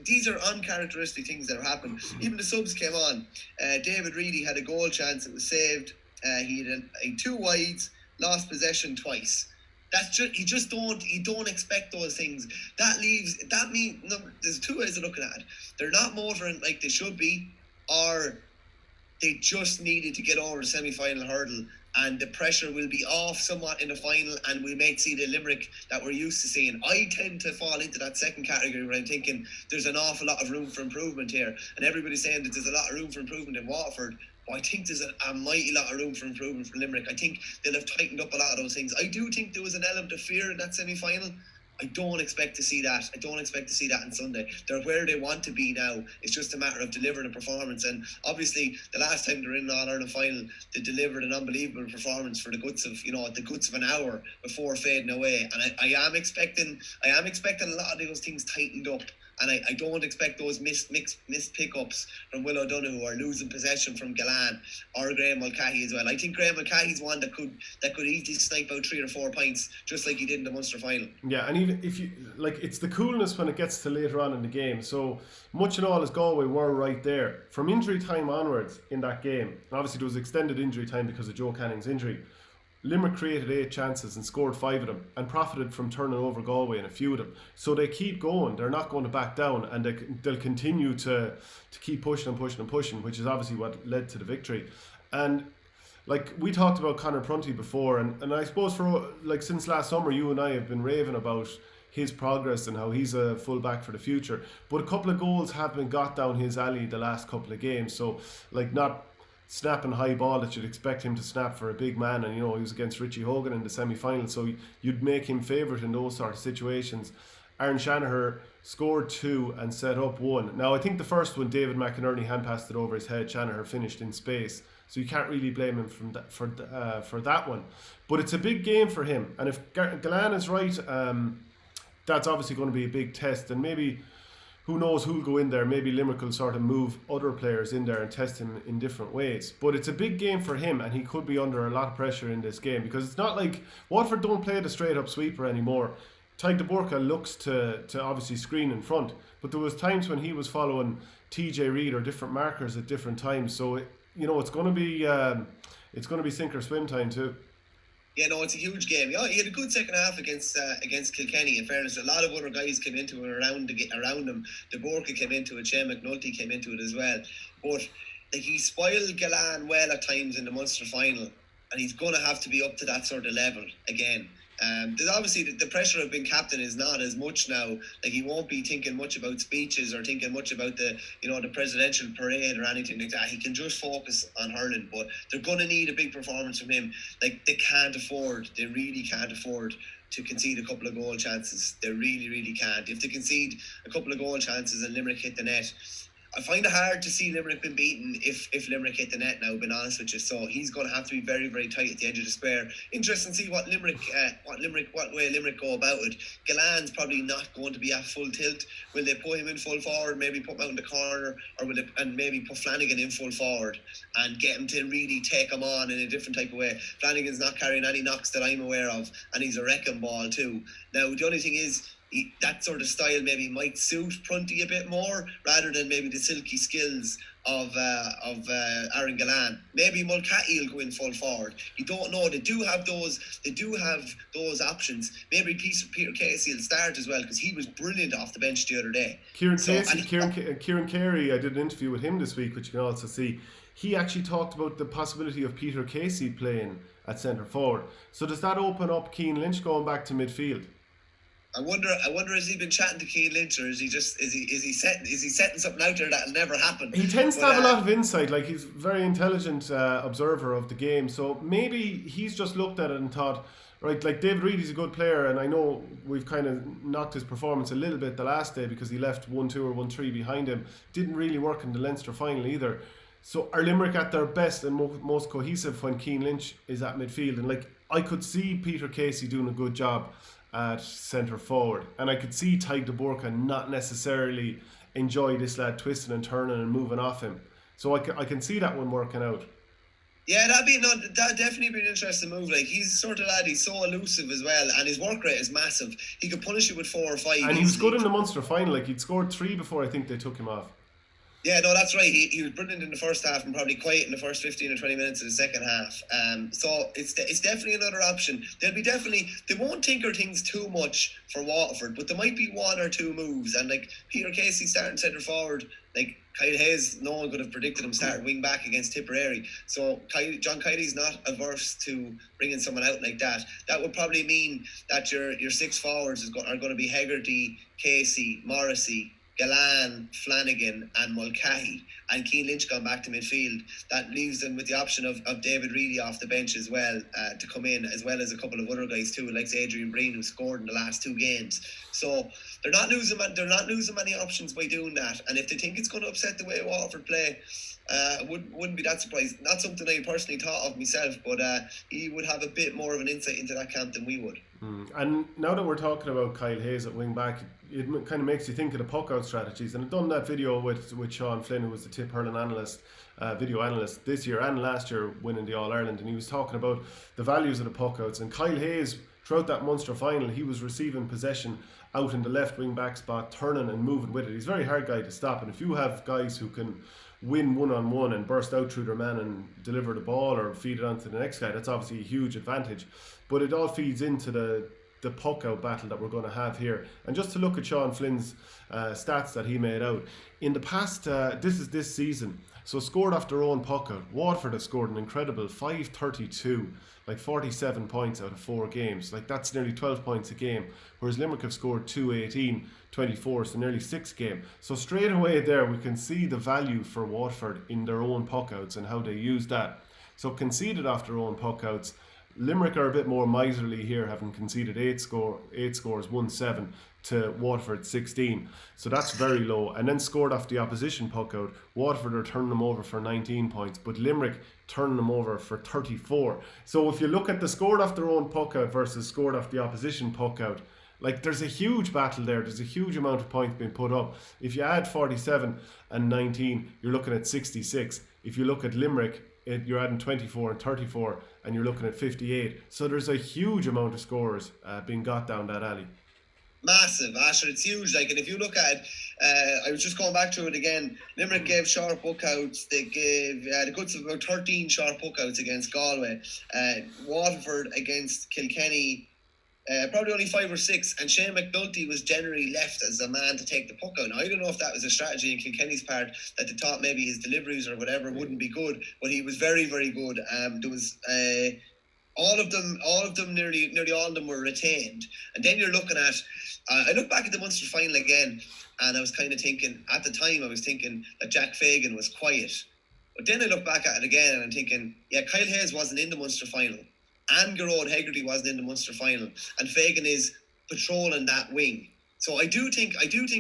These are uncharacteristic things that have happened. Even the subs came on. David Reedy had a goal chance. It was saved. He had 2 wides, lost possession twice. That's just you don't expect those things. That means there's 2 ways of looking at it. They're not motoring like they should be, or they just needed to get over the semi-final hurdle, and the pressure will be off somewhat in the final, and we may see the Limerick that we're used to seeing. I tend to fall into that second category where I'm thinking there's an awful lot of room for improvement here, and everybody's saying that there's a lot of room for improvement in Waterford. But I think there's a mighty lot of room for improvement for Limerick. I think they'll have tightened up a lot of those things. I do think there was an element of fear in that semi-final. I don't expect to see that. I don't expect to see that on Sunday. They're where they want to be now. It's just a matter of delivering a performance. And obviously, the last time they were in the All-Ireland final, they delivered an unbelievable performance for the guts of an hour before fading away. And I am expecting a lot of those things tightened up. And I don't expect those missed pickups from Will O'Donoghue or losing possession from Gillane or Graham Mulcahy as well. I think Graham Mulcahy's one that could easily snipe out 3 or 4 points, just like he did in the Munster final. Yeah, and even if you it's the coolness when it gets to later on in the game. So much and all as Galway were right there from injury time onwards in that game. And obviously there was extended injury time because of Joe Canning's injury. Limerick created 8 chances and scored 5 of them and profited from turning over Galway in a few of them. So they keep going. They're not going to back down, and they'll continue to keep pushing and pushing and pushing, which is obviously what led to the victory. And we talked about Conor Prunty before, and I suppose for since last summer, you and I have been raving about his progress and how he's a full-back for the future. But a couple of goals have been got down his alley the last couple of games. So not snapping high ball that you'd expect him to snap for a big man, and he was against Richie Hogan in the semi-final, so you'd make him favourite in those sort of situations. Aaron Shanaher scored 2 and set up 1. Now I think the first one, David McInerney hand passed it over his head. Shanaher finished in space, so you can't really blame him for that one. But it's a big game for him, and if Gillane is right, that's obviously going to be a big test, and maybe who knows who'll go in there. Maybe Limerick will sort of move other players in there and test him in different ways. But it's a big game for him, and he could be under a lot of pressure in this game, because it's not like Waterford don't play the straight up sweeper anymore. Tadhg de Burka looks to obviously screen in front, but there was times when he was following TJ Reid or different markers at different times. So it's going to be sink or swim time too. Yeah, no, it's a huge game. Yeah, he had a good second half against Kilkenny. In fairness, a lot of other guys came into it around him. De Burka came into it. Shane McNulty came into it as well. But he spoiled Gillane well at times in the Munster final, and he's going to have to be up to that sort of level again. There's obviously the pressure of being captain is not as much now. He won't be thinking much about speeches or thinking much about the presidential parade or anything like that. He can just focus on hurling, but they're going to need a big performance from him. They really can't afford to concede a couple of goal chances. They really, really can't. If they concede a couple of goal chances and Limerick hit the net, I find it hard to see Limerick been beaten if Limerick hit the net now, being honest with you. So he's going to have to be very, very tight at the edge of the square. Interesting to see what way Limerick go about it. Gillane's probably not going to be at full tilt. Will they put him in full forward, maybe put him out in the corner, or maybe put Flanagan in full forward and get him to really take him on in a different type of way? Flanagan's not carrying any knocks that I'm aware of, and he's a wrecking ball too. Now, the only thing is, that sort of style maybe might suit Prunty a bit more, rather than maybe the silky skills of Aaron Gillane. Maybe Mulcahy will go in full forward. You don't know. They do have those options. Maybe Peter Casey will start as well, because he was brilliant off the bench the other day. Kieran Kerry, I did an interview with him this week, which you can also see. He actually talked about the possibility of Peter Casey playing at centre forward. So does that open up Cian Lynch going back to midfield? I wonder. Has he been chatting to Cian Lynch, or is he setting something out there that'll never happen? He tends to have a lot of insight. Like, he's a very intelligent observer of the game. So maybe he's just looked at it and thought, right, like David Reid, he's a good player, and I know we've kind of knocked his performance a little bit the last day because he left 1-2 or 1-3 behind him. Didn't really work in the Leinster final either. So are Limerick at their best and most cohesive when Cian Lynch is at midfield? And like, I could see Peter Casey doing a good job at centre forward, and I could see Tadhg de Burka not necessarily enjoy this lad twisting and turning and moving off him. So I can see that one working out. Yeah, that'd definitely be an interesting move. Like, he's the sort of lad, he's so elusive as well, and his work rate is massive. He could punish you with 4 or 5. And he was good in the Munster final. Like, he'd scored 3 before I think they took him off. Yeah, no, that's right. He was brilliant in the first half and probably quiet in the first 15 or 20 minutes of the second half. So it's definitely another option. They won't tinker things too much for Waterford, but there might be 1 or 2 moves. And like Peter Casey starting centre forward, like Kyle Hayes, no one could have predicted him starting wing back against Tipperary. So John Kiley's not averse to bringing someone out like that. That would probably mean that your 6 forwards are going to be Hegarty, Casey, Morrissey, Gillane, Flanagan and Mulcahy, and Cian Lynch gone back to midfield. That leaves them with the option of David Reedy off the bench as well, to come in, as well as a couple of other guys too, like Adrian Breen, who scored in the last 2 games. So they're not losing many options by doing that. And if they think it's going to upset the way Waterford play, wouldn't be that surprised. Not something I personally thought of myself, but he would have a bit more of an insight into that camp than we would. And now that we're talking about Kyle Hayes at wing back, it kind of makes you think of the Puckout strategies. And I've done that video with Sean Flynn, who was the tip hurling analyst, video analyst this year and last year, winning the All-Ireland, and he was talking about the values of the Puckouts. And Kyle Hayes, throughout that Munster final, he was receiving possession out in the left wing back spot, turning and moving with it. He's a very hard guy to stop, and if you have guys who can win one-on-one and burst out through their man and deliver the ball or feed it on to the next guy, that's obviously a huge advantage. But it all feeds into the Puckout battle that we're going to have here. And just to look at Sean Flynn's stats that he made out in the past, this season, so scored off their own Puckout, Waterford have scored an incredible 532, like 47 points out of 4 games. Like, that's nearly 12 points a game, whereas Limerick have scored 218, 24, so nearly 6 game. So straight away there we can see the value for Waterford in their own Puckouts and how they use that. So conceded off their own Puckouts. Limerick are a bit more miserly here, having conceded 8 scores, 1-7 to Waterford 16. So that's very low. And then scored off the opposition Puckout. Waterford are turning them over for 19 points, but Limerick turning them over for 34. So if you look at the scored off their own Puckout versus scored off the opposition Puckout, like, there's a huge battle there. There's a huge amount of points being put up. If you add 47 and 19, you're looking at 66. If you look at Limerick, you're adding 24 and 34, and you're looking at 58. So there's a huge amount of scores being got down that alley. Massive, Asher, it's huge. Like, and if you look at it, I was just going back to it again. Limerick gave sharp Puckouts. They gave the goods of about 13 sharp Puckouts against Galway. Waterford against Kilkenny, probably only 5 or 6, and Shane McNulty was generally left as a man to take the puck out. Now, I don't know if that was a strategy in Kilkenny's part, that they thought maybe his deliveries or whatever wouldn't be good, but he was very, very good. There was all of them, nearly all of them were retained. And then you're looking at, I look back at the Munster final again, and I was kind of thinking, at the time I was thinking that Jack Fagan was quiet. But then I look back at it again and I'm thinking, yeah, Kyle Hayes wasn't in the Munster final, and Gerard Hegarty wasn't in the Munster final, and Fagan is patrolling that wing. So I do think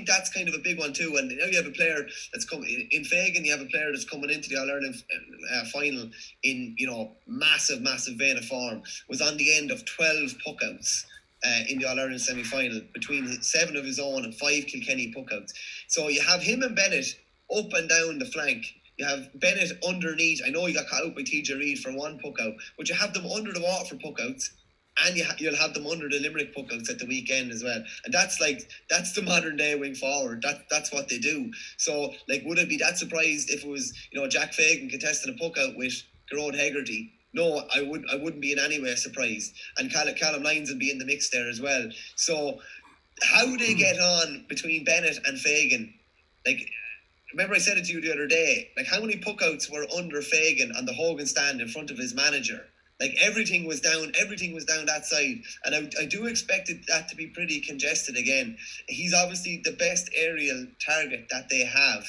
that's kind of a big one too. And now you have a player that's coming in Fagan. You have a player that's coming into the All-Ireland final in, massive vein of form. Was on the end of 12 puckouts in the All-Ireland semi-final, between 7 of his own and 5 Kilkenny puckouts. So you have him and Bennett up and down the flank. You have Bennett underneath. I know he got caught out by TJ Reid for 1 puckout, but you have them under the Waterford puckouts. and you'll have them under the Limerick puckouts at the weekend as well. And that's the modern day wing forward. That's what they do. So like, would it be that surprised if it was, you know, Jack Fagan contesting a puckout with Gerard Hegarty? No, I wouldn't be in any way surprised. And Callum Lyons would be in the mix there as well. So how they get on between Bennett and Fagan, like, remember I said it to you the other day, like how many puckouts were under Fagan on the Hogan stand in front of his manager? Like everything was down that side. And I do expect that to be pretty congested again. He's obviously the best aerial target that they have.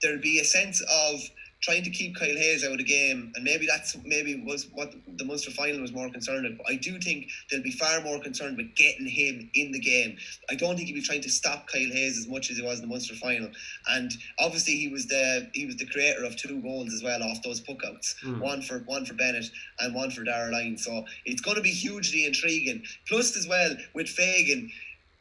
There'll be a sense of trying to keep Kyle Hayes out of the game, and maybe was what the Munster final was more concerned with. But I do think they'll be far more concerned with getting him in the game. I don't think he'll be trying to stop Kyle Hayes as much as he was in the Munster final. And obviously he was the creator of 2 goals as well off those puckouts. One for Bennett and one for Darragh Lyons. So it's going to be hugely intriguing. Plus as well with Fagan,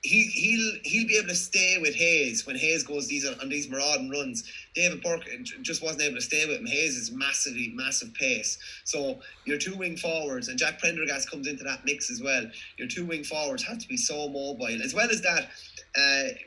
he'll be able to stay with Hayes when Hayes goes on these marauding runs. David Burke just wasn't able to stay with him. Hayes is massive pace. So your 2 wing forwards, and Jack Prendergast comes into that mix as well. Your 2 wing forwards have to be so mobile. As well as that,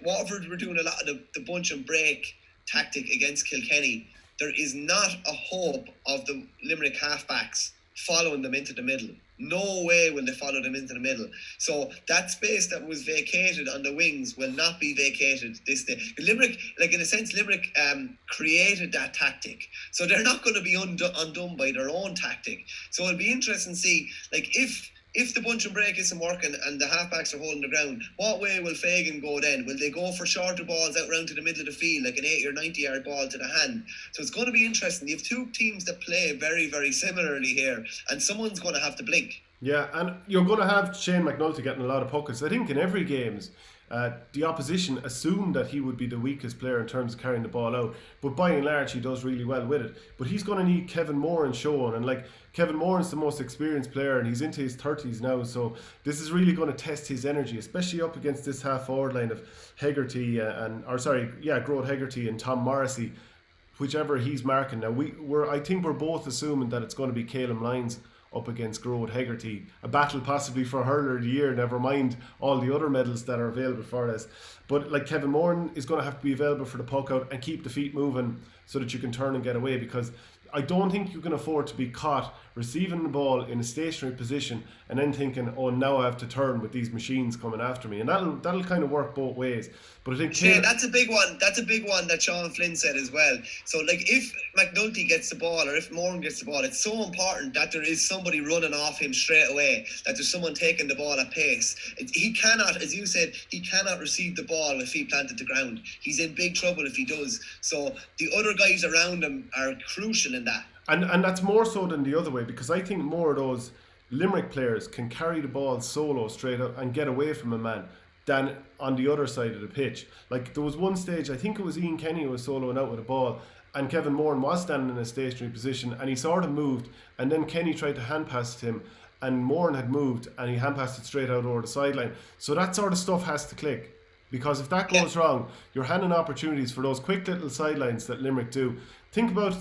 Waterford were doing a lot of the bunch and break tactic against Kilkenny. There is not a hope of the Limerick halfbacks following them into the middle. No way will they follow them into the middle. So that space that was vacated on the wings will not be vacated this day. Limerick, like in a sense, Limerick created that tactic. So they're not going to be undone by their own tactic. So it'll be interesting to see, like, if the bunch and break isn't working and the halfbacks are holding the ground, what way will Fagan go then? Will they go for shorter balls out round to the middle of the field, like an 80 or 90 yard ball to the hand? So it's going to be interesting. You have 2 teams that play very, very similarly here, and someone's going to have to blink. Yeah, and you're going to have Shane McNulty getting a lot of puckouts. I think in every games, the opposition assumed that he would be the weakest player in terms of carrying the ball out, but by and large he does really well with it. But he's going to need Kevin Moran showing, and like Kevin Moran's the most experienced player and he's into his 30s now, so this is really going to test his energy, especially up against this half forward line of Hegarty Gerard Hegarty and Tom Morrissey, whichever he's marking. Now I think we're both assuming that it's going to be Calum Lyons up against Gerard Hegarty, a battle possibly for hurler of the year, never mind all the other medals that are available for us. But like Kevin Moran is going to have to be available for the puck out and keep the feet moving so that you can turn and get away, because I don't think you can afford to be caught receiving the ball in a stationary position and then thinking, oh, now I have to turn with these machines coming after me. And that'll kind of work both ways. But I think that's a big one. That's a big one that Sean Flynn said as well. So like if McNulty gets the ball or if Moran gets the ball, it's so important that there is somebody running off him straight away, that there's someone taking the ball at pace. He cannot, as you said, he cannot receive the ball with feet planted to ground. He's in big trouble if he does. So the other guys around him are crucial in that. And that's more so than the other way, because I think more of those Limerick players can carry the ball solo straight up and get away from a man than on the other side of the pitch. Like there was one stage, I think it was Ian Kenny who was soloing out with a ball, and Kevin Moran was standing in a stationary position and he sort of moved, and then Kenny tried to hand pass it him and Moran had moved and he hand passed it straight out over the sideline. So that sort of stuff has to click, because if that goes wrong, you're handing opportunities for those quick little sidelines that Limerick do. Think about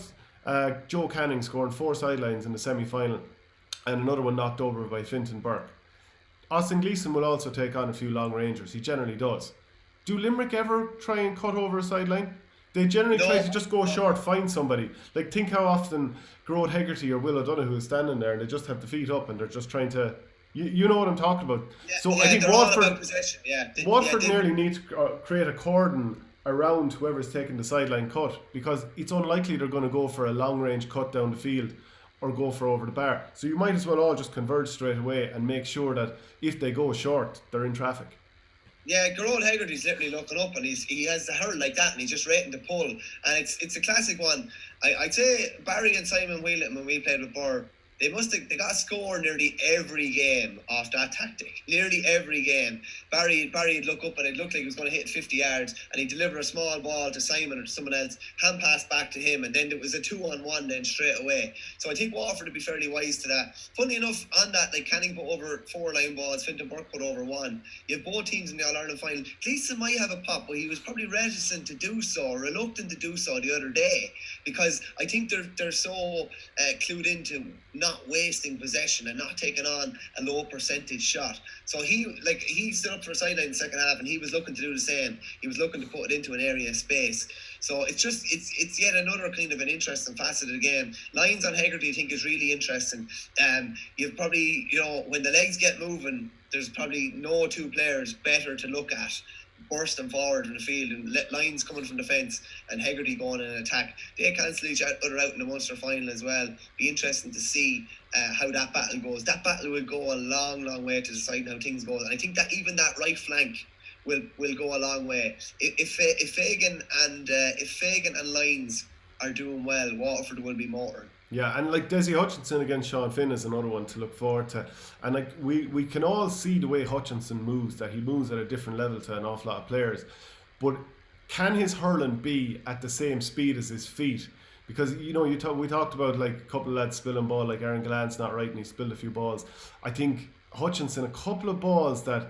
Joe Canning scoring 4 sidelines in the semi-final and another one knocked over by Fintan Burke. Austin Gleeson will also take on a few long rangers. He generally does. Do Limerick ever try and cut over a sideline? They generally try to just go short, find somebody. Like think how often Gerard Hegarty or Will O'Donoghue is standing there and they just have the feet up and they're just trying to... You know what I'm talking about. I think Waterford nearly need to create a cordon around whoever's taking the sideline cut, because it's unlikely they're going to go for a long range cut down the field or go for over the bar. So you might as well all just converge straight away and make sure that if they go short, they're in traffic. Yeah, Gerard Hegarty's literally looking up and he has the hurl like that and he's just rating the pull. And it's a classic one. I'd say Barry and Simon Whelan, when we played with Burr, they got a score nearly every game off that tactic. Nearly every game. Barry would look up and it looked like he was going to hit 50 yards and he'd deliver a small ball to Simon or to someone else, hand pass back to him, and then it was a 2-on-1 then straight away. So I think Waterford would be fairly wise to that. Funny enough, on that, like Canning put over 4 line balls, Fintan Burke put over 1. You have both teams in the All-Ireland final. Gleeson might have a pop, but he was probably reticent to do so, reluctant to do so the other day, because I think they're so clued into not wasting possession and not taking on a low percentage shot. So he stood up for a sideline in the second half, and he was looking to do the same. He was looking to put it into an area of space. So it's yet another kind of an interesting facet of the game. Lines on Hegarty, I think, is really interesting. You've probably, when the legs get moving, there's probably no two players better to look at bursting forward in the field, and lines coming from defence and Hegarty going in an attack. They cancel each other out in the Munster final as well. Be interesting to see how that battle goes. That battle will go a long way to deciding how things go, and I think that even that right flank will go a long way. If Fagan and Lines are doing well, Waterford will be motoring. Yeah, and like Desi Hutchinson against Sean Finn is another one to look forward to. And like we can all see the way Hutchinson moves, that he moves at a different level to an awful lot of players. But can his hurling be at the same speed as his feet? Because we talked about like a couple of lads spilling ball, like Aaron Gallane's not right and he spilled a few balls. I think Hutchinson, a couple of balls that,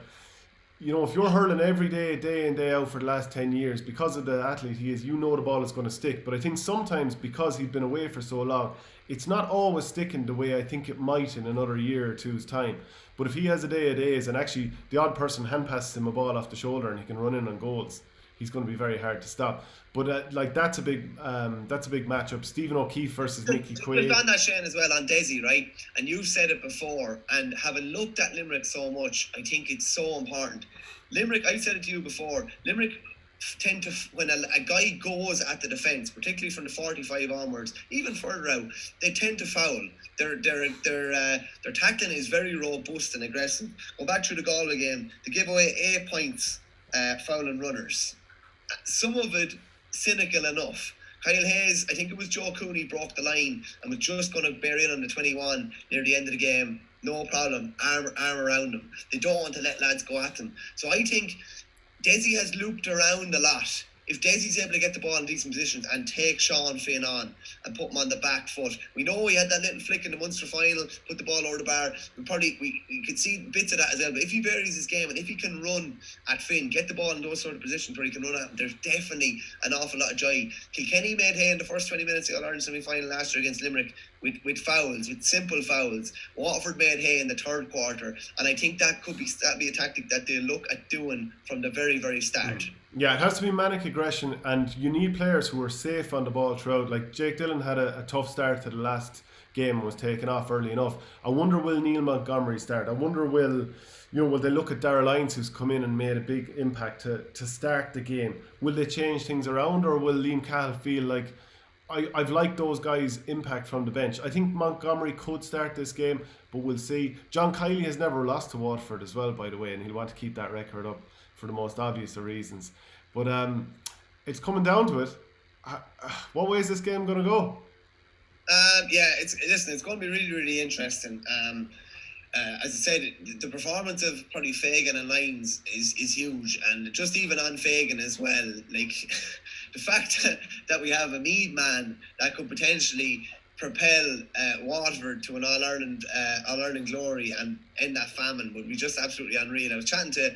if you're hurling every day in, day out for the last 10 years, because of the athlete he is, the ball is going to stick. But I think sometimes, because he's been away for so long, it's not always sticking the way I think it might in another year or two's time. But if he has a day of days, and actually the odd person hand passes him a ball off the shoulder and he can run in on goals, he's going to be very hard to stop. But that's a big matchup. Stephen O'Keefe versus Nicky Quaid. We've done that, Shane, as well on Desi, right? And you've said it before. And having looked at Limerick so much, I think it's so important. Limerick, I said it to you before. Limerick tend to, when a guy goes at the defence, particularly from the 45 onwards, even further out, they tend to foul. Their tackling is very robust and aggressive. Go back through the Galway game, they give away 8 points fouling runners. Some of it cynical enough. Kyle Hayes, I think it was Joe Cooney, broke the line and was just going to bear in on the 21 near the end of the game. No problem, arm around them. They don't want to let lads go at them. So I think Desi has looped around a lot. If Desi's able to get the ball in decent positions and take Sean Finn on and put him on the back foot, we know he had that little flick in the Munster final, put the ball over the bar. We could see bits of that as well. But if he varies his game and if he can run at Finn, get the ball in those sort of positions where he can run at him, there's definitely an awful lot of joy. Kilkenny made hay in the first 20 minutes of the All-Ireland semi-final last year against Limerick with fouls, with simple fouls. Waterford made hay in the third quarter, and I think that be a tactic that they look at doing from the very, very start. Yeah, it has to be manic aggression, and you need players who are safe on the ball throughout. Like Jake Dillon had a tough start to the last game and was taken off early enough. I wonder, will Neil Montgomery start? I wonder, will they look at Darrell Lyons, who's come in and made a big impact to start the game? Will they change things around, or will Liam Cahill feel like, I've liked those guys' impact from the bench? I think Montgomery could start this game, but we'll see. John Kiley has never lost to Waterford as well, by the way, and he'll want to keep that record up for the most obvious of reasons. But it's coming down to it. What way is this game going to go? It's going to be really, really interesting. As I said, the performance of probably Fagan and Lyons is huge, and just even on Fagan as well, like the fact that we have a Mead man that could potentially propel Waterford to an All-Ireland glory and end that famine would be just absolutely unreal. I was chatting to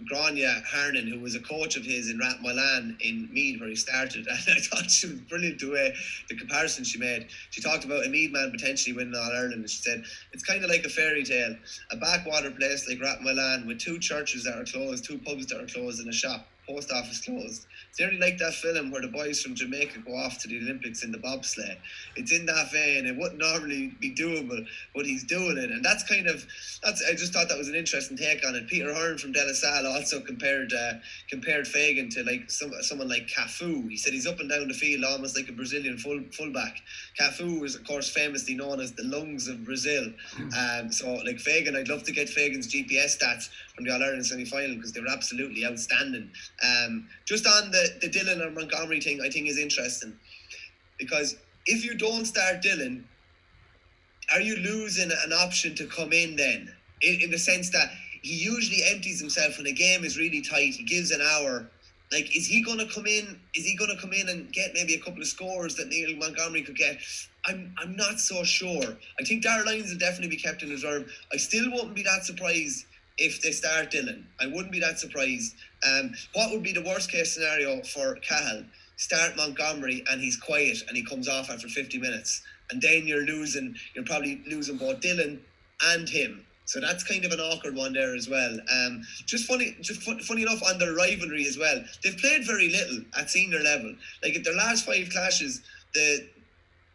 Grania Harnan, who was a coach of his in Rathmillan in Meath, where he started, and I thought she was brilliant the way the comparison she made. She talked about a Meath man potentially winning All-Ireland, and she said it's kind of like a fairy tale, a backwater place like Rathmillan with 2 churches that are closed, 2 pubs that are closed, and a shop, post office closed. It's nearly like that film where the boys from Jamaica go off to the Olympics in the bobsleigh. It's in that vein. It wouldn't normally be doable, but he's doing it, and I just thought that was an interesting take on it. Peter Hearn from De La Salle also compared Fagan to like someone like Cafu. He said he's up and down the field almost like a Brazilian fullback. Cafu is of course famously known as the lungs of Brazil. So like Fagan, I'd love to get Fagan's GPS stats from the All-Ireland semi-final because they were absolutely outstanding. Just on the Dillon or Montgomery thing, I think is interesting, because if you don't start Dillon, are you losing an option to come in then? In the sense that he usually empties himself when a game is really tight. He gives an hour. Like, is he going to come in? Is he going to come in and get maybe a couple of scores that Neil Montgomery could get? I'm not so sure. I think Darrell Lyons will definitely be kept in reserve. I still wouldn't be that surprised if they start Dillon. I wouldn't be that surprised. What would be the worst case scenario for Cahill? Start Montgomery and he's quiet and he comes off after 50 minutes. and then you're probably losing both Dylan and him. So that's kind of an awkward one there as well. Just funny enough on their rivalry as well. They've played very little at senior level. Like, at their last 5 clashes, they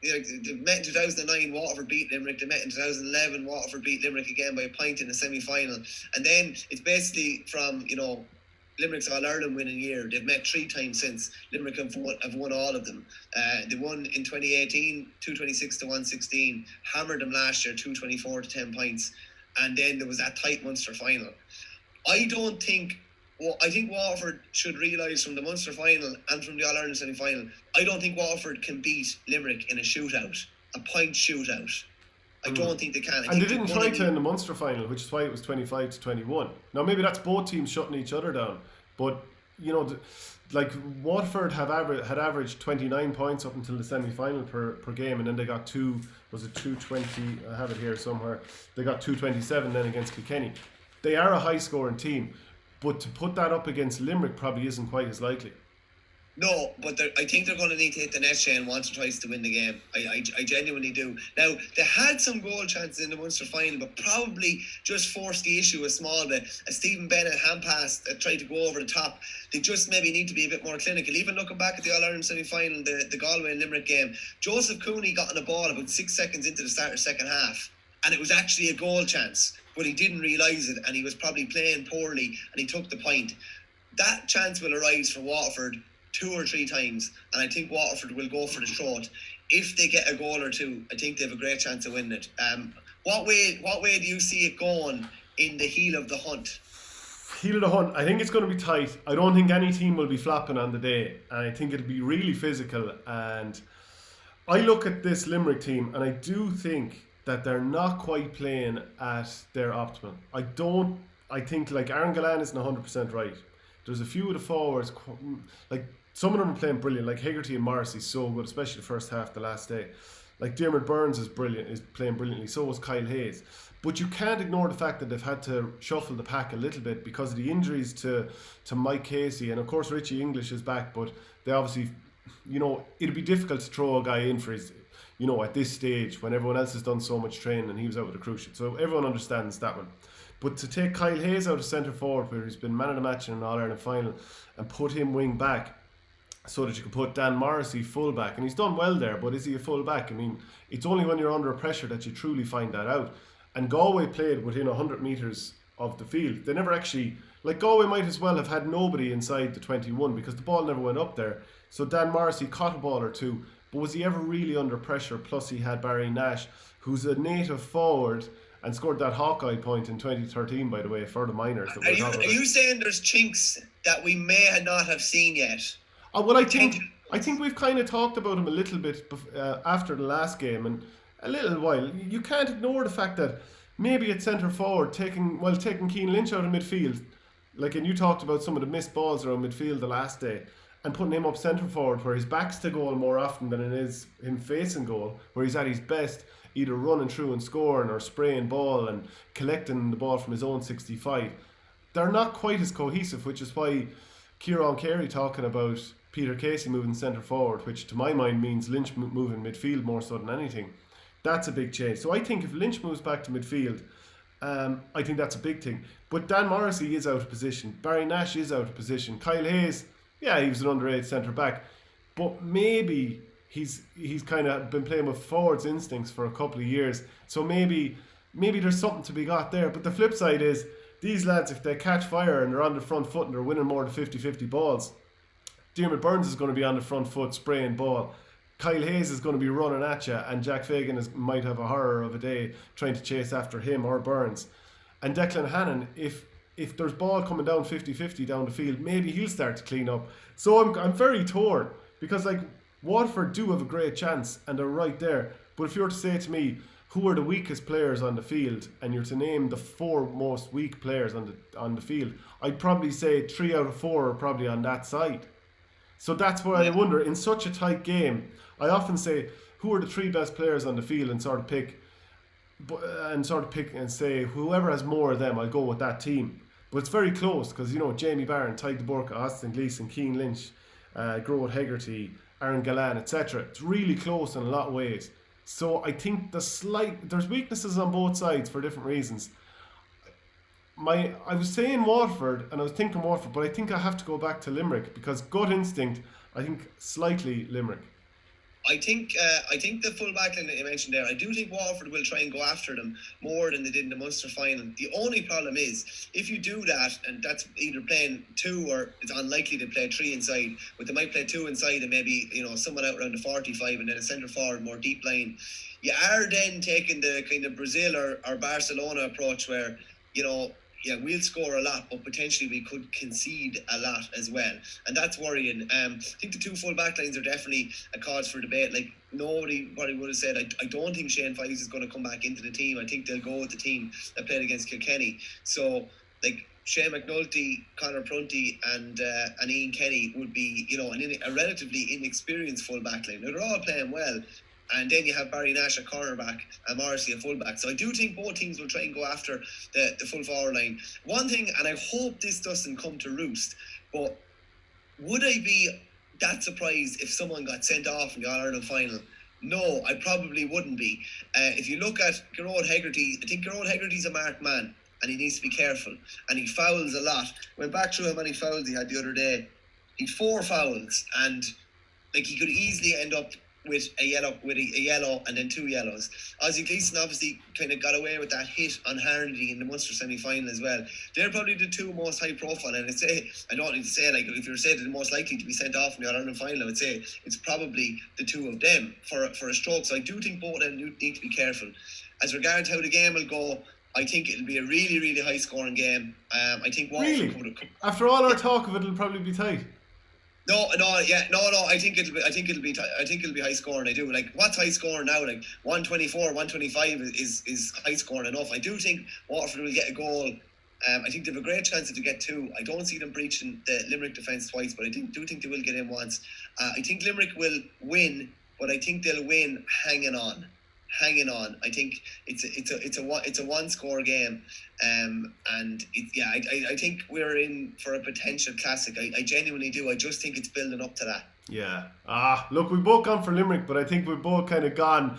met in 2009, Waterford beat Limerick. They met in 2011, Waterford beat Limerick again by a point in the semi-final. And then it's basically from, Limerick's All-Ireland winning year. They've met 3 times since. Limerick have won all of them. They won in 2018, 226 to 116. Hammered them last year, 224 to 10 points. And then there was that tight Munster final. I think Waterford should realise from the Munster final and from the All-Ireland semi-final, I don't think Waterford can beat Limerick in a shootout, a point shootout. I don't think they can. And they didn't try to in the Munster final, which is why it was 25 to 21. Now, maybe that's both teams shutting each other down, but Waterford had averaged 29 points up until the semi-final per game, and then they got 220, I have it here somewhere, they got 227 then against Kilkenny. They are a high-scoring team, but to put that up against Limerick probably isn't quite as likely. No, but I think they're going to need to hit the net chain once or twice to win the game. I genuinely do. Now, they had some goal chances in the Munster final, but probably just forced the issue a small bit. A Stephen Bennett hand pass tried to go over the top. They just maybe need to be a bit more clinical. Even looking back at the All-Ireland semi-final, the Galway and Limerick game, Joseph Cooney got on the ball about 6 seconds into the start of the second half, and it was actually a goal chance, but he didn't realise it, and he was probably playing poorly, and he took the point. That chance will arise for Waterford 2 or 3 times, and I think Waterford will go for the throat. If they get a goal or two, I think they have a great chance of winning it. What way do you see it going in the heel of the hunt? Heel of the hunt, I think it's going to be tight. I don't think any team will be flopping on the day, and I think it'll be really physical. And I look at this Limerick team, and I do think that they're not quite playing at their optimum. I think like Aaron Gillane isn't 100% right. There's a few of the forwards, like some of them are playing brilliant, like Hegarty and Morrissey, so good, especially the first half, the last day. Like Diarmuid Burns is playing brilliantly, so is Kyle Hayes. But you can't ignore the fact that they've had to shuffle the pack a little bit because of the injuries to Mike Casey, and of course Richie English is back, but they obviously, it'd be difficult to throw a guy in for his, at this stage when everyone else has done so much training and he was out with a cruciate. So everyone understands that one. But to take Kyle Hayes out of centre forward, where he's been man of the match in an All-Ireland final, and put him wing back, so that you can put Dan Morrissey full back, and he's done well there, but is he a full back? I mean, it's only when you're under pressure that you truly find that out. And Galway played within 100 metres of the field. They never actually, Galway might as well have had nobody inside the 21 because the ball never went up there. So Dan Morrissey caught a ball or two, but was he ever really under pressure? Plus he had Barry Nash, who's a native forward, and scored that Hawkeye point in 2013, by the way, for the minors. Are you saying there's chinks that we may not have seen yet? Well, I think we've kind of talked about him a little bit after the last game, and a little while. You can't ignore the fact that maybe at centre forward, taking Cian Lynch out of midfield, and you talked about some of the missed balls around midfield the last day, and putting him up centre forward where his back's to goal more often than it is him facing goal, where he's at his best, either running through and scoring or spraying ball and collecting the ball from his own 65. They're not quite as cohesive, which is why Kieran Kerry talking about Peter Casey moving centre forward, which to my mind means Lynch moving midfield more so than anything. That's a big change. So I think if Lynch moves back to midfield, I think that's a big thing. But Dan Morrissey is out of position. Barry Nash is out of position. Kyle Hayes, yeah, he was an underage centre back, but maybe he's kind of been playing with forwards instincts for a couple of years. So maybe there's something to be got there. But the flip side is these lads, if they catch fire and they're on the front foot and they're winning more than 50-50 balls, Diarmuid Burns is going to be on the front foot spraying ball. Kyle Hayes is going to be running at you, and Jack Fagan might have a horror of a day trying to chase after him or Burns. And Declan Hannon, if there's ball coming down 50-50 down the field, maybe he'll start to clean up. So I'm very torn, because Waterford do have a great chance and they're right there. But if you were to say to me, who are the weakest players on the field, and you're to name the 4 most weak players on the field, I'd probably say 3 out of 4 are probably on that side. So that's why I wonder, in such a tight game, I often say, who are the 3 best players on the field, and sort of pick and say, whoever has more of them, I'll go with that team. But it's very close, because, Jamie Barron, Tadhg de Burke, Austin Gleeson, Cian Lynch, Groat Hegarty, Aaron Gillane, etc. It's really close in a lot of ways. So I think there's weaknesses on both sides for different reasons. I was saying Waterford and I was thinking Waterford, but I think I have to go back to Limerick because gut instinct, I think slightly Limerick. I think the full back line that you mentioned there, I do think Waterford will try and go after them more than they did in the Munster final. The only problem is if you do that, and that's either playing two or it's unlikely to play three inside, but they might play two inside and maybe someone out around the 45 and then a centre forward more deep line. You are then taking the kind of Brazil or Barcelona approach where we'll score a lot, but potentially we could concede a lot as well, and that's worrying. I think the two full back lines are definitely a cause for debate. Like nobody probably would have said, I don't think Shane Fives is going to come back into the team. I think they'll go with the team that played against Kilkenny. So like Shane McNulty, Conor Prunty, and Ian Kenny would be a relatively inexperienced full back line. Now, they're all playing well. And then you have Barry Nash at cornerback and Morrissey at fullback. So I do think both teams will try and go after the full forward line. One thing, and I hope this doesn't come to roost, but would I be that surprised if someone got sent off in the All-Ireland final? No, I probably wouldn't be. If you look at Gerard Hegarty, I think Gerard Hegarty's a marked man and he needs to be careful. And he fouls a lot. Went back through how many fouls he had the other day. He had 4 fouls and he could easily end up with a yellow and then 2 yellows. Aussie Gleeson obviously kind of got away with that hit on Harnedy in the Munster semi-final as well. They're probably the 2 most high profile, and I don't need to say, like, if you're saying the most likely to be sent off in the All-Ireland final, I would say it's probably the 2 of them for a stroke. So I do think both of them need to be careful. As regards how the game will go, I think it'll be a really, really high scoring game. I think Waterford really? After all our talk of it, it'll probably be tight. No. I think it'll be high scoring. I do. Like, what's high scoring now? Like 124, 125 is high scoring enough. I do think Waterford will get a goal. I think they have a great chance to get 2. I don't see them breaching the Limerick defence twice, but I do think they will get in once. I think Limerick will win, but I think they'll win hanging on. I think it's a 1-score game, and I think we're in for a potential classic. I genuinely do. I just think it's building up to that. Yeah. Look, we've both gone for Limerick, but I think we've both kind of gone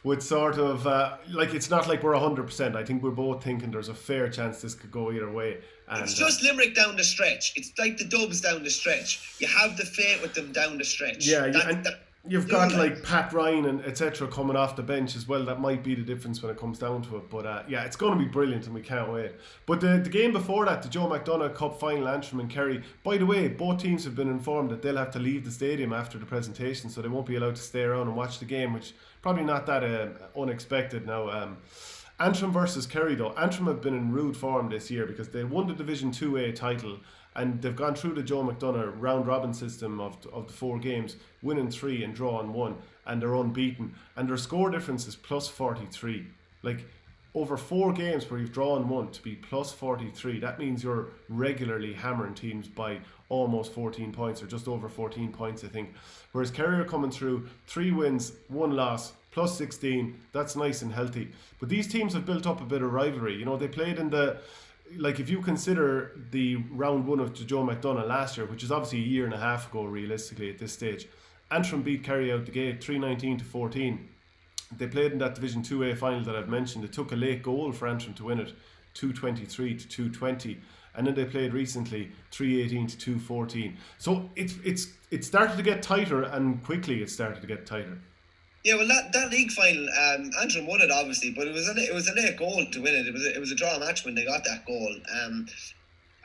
with sort of it's not like we're 100%. I think we're both thinking there's a fair chance this could go either way. And it's just Limerick down the stretch. It's like the Dubs down the stretch. You have the fate with them down the stretch. Yeah, you've got like Pat Ryan and etc. coming off the bench as well. That might be the difference when it comes down to it. But it's going to be brilliant and we can't wait. But the game before that, the Joe McDonagh Cup final, Antrim and Kerry. By the way, both teams have been informed that they'll have to leave the stadium after the presentation, so they won't be allowed to stay around and watch the game, which probably not that unexpected now. Antrim versus Kerry though. Antrim have been in rude form this year because they won the Division 2A title. And they've gone through the Joe McDonagh round-robin system of the 4 games, winning 3 and drawing 1, and they're unbeaten. And their score difference is plus 43. Like, over 4 games where you've drawn 1 to be plus 43, that means you're regularly hammering teams by almost 14 points, or just over 14 points, I think. Whereas Kerry are coming through 3 wins, 1 loss, plus 16. That's nice and healthy. But these teams have built up a bit of rivalry. They played in the... Like, if you consider the round 1 of Joe McDonagh last year, which is obviously a year and a half ago realistically at this stage, Antrim beat Kerry out the gate 3-19-14. They played in that Division 2A final that I've mentioned. It took a late goal for Antrim to win it, 223-220, and then they played recently 318-214. So it started to get tighter, and quickly it started to get tighter. Yeah, well, that league final, Antrim won it obviously, but it was a late goal to win it. It was a draw match when they got that goal.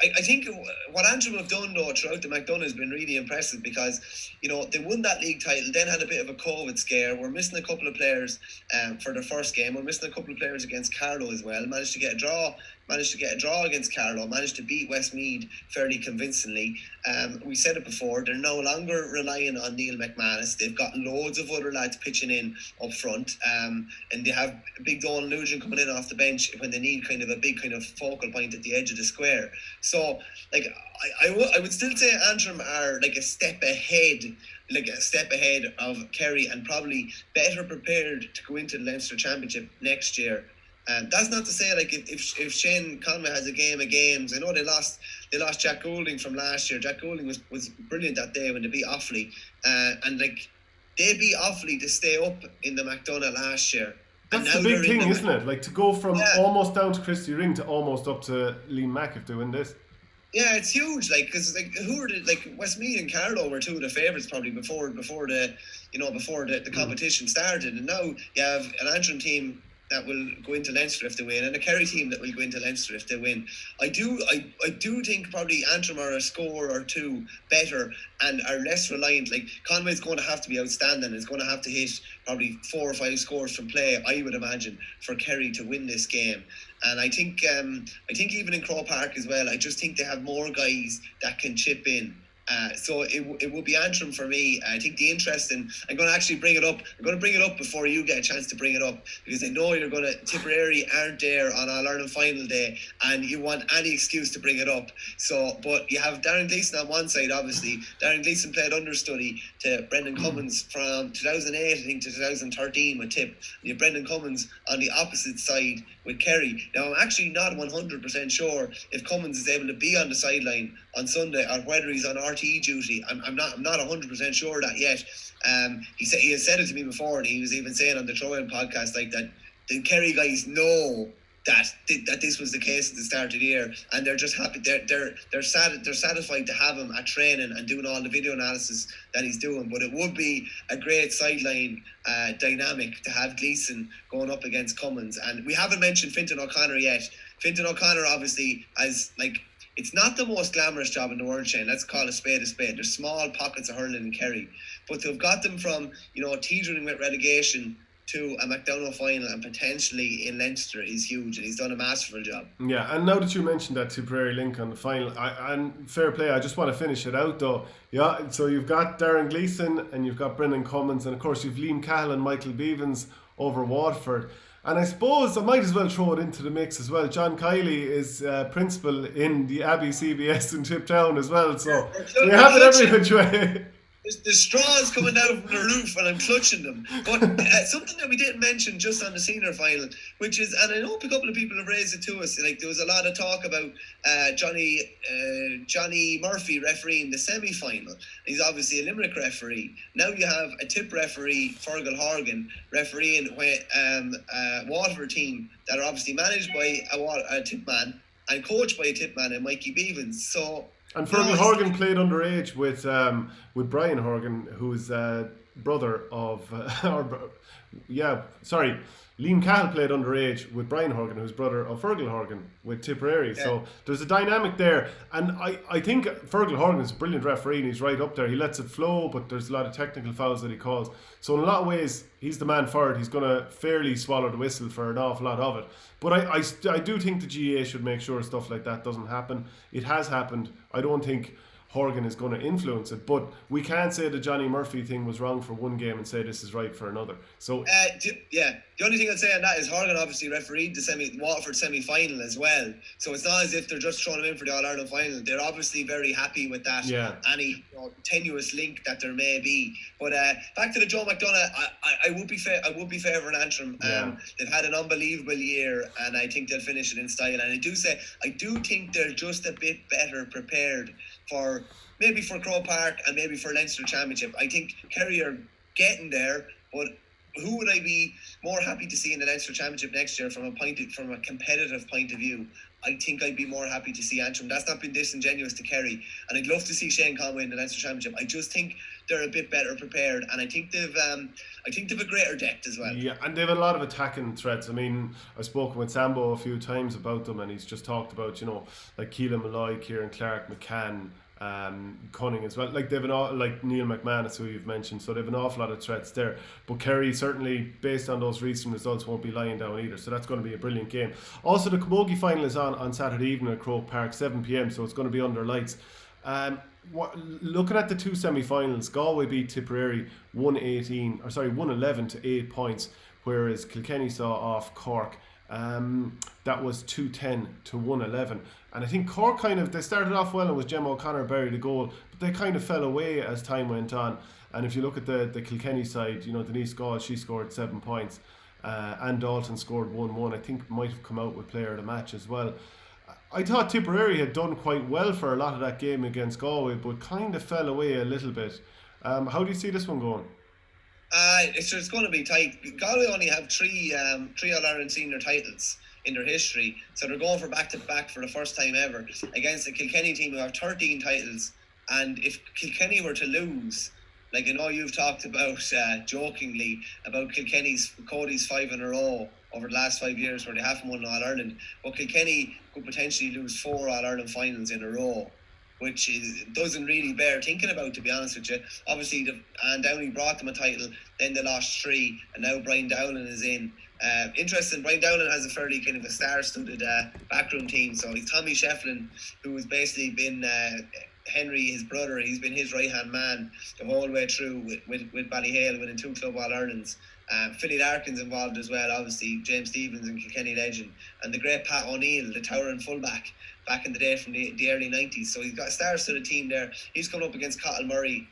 I think what Antrim have done though throughout the McDonagh has been really impressive because they won that league title, then had a bit of a COVID scare. We're missing a couple of players for their first game. We're missing a couple of players against Carlow as well. Managed to get a draw against Carlow. Managed to beat Westmeath fairly convincingly. We said it before, they're no longer relying on Neil McManus. They've got loads of other lads pitching in up front, and they have big Donal Nugent coming in off the bench when they need kind of a big kind of focal point at the edge of the square. So like I would still say Antrim are like a step ahead of Kerry, and probably better prepared to go into the Leinster Championship next year. That's not to say like if Shane Conway has a game of games. I know they lost Jack Goulding from last year. Jack Goulding was brilliant that day when they beat Offaly, and like they beat Offaly to stay up in the McDonagh last year. And That's now the big they're thing, in the, isn't it? Like to go from yeah. almost down to Christy Ring to almost up to Limerick if they win this. Yeah, it's huge. Like, because like, who are the Westmeath and Carlow were two of the favourites probably before the competition started, and now you have an Antrim team that will go into Leinster if they win, and a Kerry team that will go into Leinster if they win. I do think probably Antrim are a score or two better and are less reliant. Like Conway's going to have to be outstanding. It's going to have to hit probably 4 or 5 scores from play, I would imagine, for Kerry to win this game. And I think even in Croke Park as well, I just think they have more guys that can chip in. So it will be Antrim for me. I think the interest in, I'm going to actually bring it up. I'm going to bring it up before you get a chance to bring it up, because I know you're going to, Tipperary aren't there on All-Ireland final day and you want any excuse to bring it up. So, but you have Darren Gleeson on one side, obviously. Darren Gleeson played understudy to Brendan Cummins from 2008, I think, to 2013 with Tip. And you have Brendan Cummins on the opposite side with Kerry. Now, I'm actually not 100% sure if Cummins is able to be on the sideline on Sunday or whether he's on RTE duty. I'm not 100% sure of that yet. He has said it to me before, and he was even saying on the Throw-In podcast like that the Kerry guys know that this was the case at the start of the year, and they're just happy. They're satisfied to have him at training and doing all the video analysis that he's doing. But it would be a great sideline dynamic to have Gleeson going up against Cummins. And we haven't mentioned Fintan O'Connor yet. Fintan O'Connor obviously has, like, it's not the most glamorous job in the world, Shane. Let's call a spade a spade. There's small pockets of hurling in Kerry, but to have got them from teetering with relegation to a McDonagh final and potentially in Leinster is huge, and he's done a masterful job. Yeah, and now that you mentioned that Tipperary link on the final, and fair play, I just want to finish it out though. Yeah, so you've got Darren Gleeson and you've got Brendan Cummins, and of course you've Liam Cahill and Michael Beavens over Waterford. And I suppose I might as well throw it into the mix as well. John Kiley is principal in the Abbey CBS in Tiptown as well, so we have it every which way. The straws coming down from the roof and I'm clutching them. But something that we didn't mention just on the senior final, which is, and I know a couple of people have raised it to us, like there was a lot of talk about Johnny Murphy refereeing the semi-final. He's obviously a Limerick referee. Now you have a Tip referee, Fergal Horgan, refereeing a Waterford team that are obviously managed by a Tip man and coached by a Tip man and Mikey Beavens. So. And Fergal Horgan played underage with Brian Horgan, who's brother of Liam Cahill played underage with Brian Horgan, who's brother of Fergal Horgan with Tipperary. Yeah. So there's a dynamic there, and I think Fergal Horgan is a brilliant referee and he's right up there. He lets it flow, but there's a lot of technical fouls that he calls. So in a lot of ways, he's the man for it. He's going to fairly swallow the whistle for an awful lot of it. But I do think the GA should make sure stuff like that doesn't happen. It has happened. I don't think Horgan is going to influence it, but we can't say the Johnny Murphy thing was wrong for one game and say this is right for another. So the only thing I'd say on that is Horgan obviously refereed the Waterford semi-final as well, so it's not as if they're just throwing him in for the All-Ireland final. They're obviously very happy with that. Yeah. Any tenuous link that there may be. But back to the Joe McDonagh, I would be favouring Antrim. They've had an unbelievable year, and I think they'll finish it in style. And I do think they're just a bit better prepared for Croke Park and maybe for Leinster Championship. I think Kerry are getting there, but who would I be more happy to see in the Leinster Championship next year from a competitive point of view? I think I'd be more happy to see Antrim. That's not been disingenuous to Kerry, and I'd love to see Shane Conway in the Leinster Championship. I just think they're a bit better prepared, and I think they've a greater depth as well. Yeah, and they've a lot of attacking threats. I mean, I've spoken with Sambo a few times about them, and he's just talked about like Keelan Malloy, Kieran Clark, McCann, Cunning as well. Like they've like Neil McManus, who you've mentioned, so they've an awful lot of threats there. But Kerry certainly, based on those recent results, won't be lying down either. So that's going to be a brilliant game. Also, the Camogie final is on Saturday evening at Croke Park, 7 p.m. So it's going to be under lights. Looking at the two semi-finals, Galway beat Tipperary 111 to 8 points, whereas Kilkenny saw off Cork. That was 210 to 111, and I think Cork they started off well, and was Gemma O'Connor buried a goal, but they kind of fell away as time went on. And if you look at the Kilkenny side, Denise Gall, she scored 7 points, and Dalton scored 1-1. I think might have come out with player of the match as well. I thought Tipperary had done quite well for a lot of that game against Galway, but kind of fell away a little bit. How do you see this one going? It's going to be tight. Galway only have three All-Ireland senior titles in their history, so they're going for back-to-back for the first time ever against the Kilkenny team who have 13 titles. And if Kilkenny were to lose, like I know you've talked about jokingly about Cody's 5 in a row over the last 5 years where they haven't won All-Ireland, but Kilkenny could potentially lose 4 All-Ireland finals in a row, which doesn't really bear thinking about, to be honest with you. Obviously, Anne Downey brought them a title, then they lost 3, and now Brian Dowling is in. Interesting, Brian Dowling has a fairly kind of a star-studded backroom team. So he's Tommy Shefflin, who has basically been Henry, his brother. He's been his right-hand man the whole way through with Ballyhale, winning 2 Club All-Irelands. Philly Larkin's involved as well, obviously, James Stephens and Kilkenny legend, and the great Pat O'Neill, the towering fullback back in the day from the early 90s. So he's got a star-studded team there. He's come up against Cahill Murray,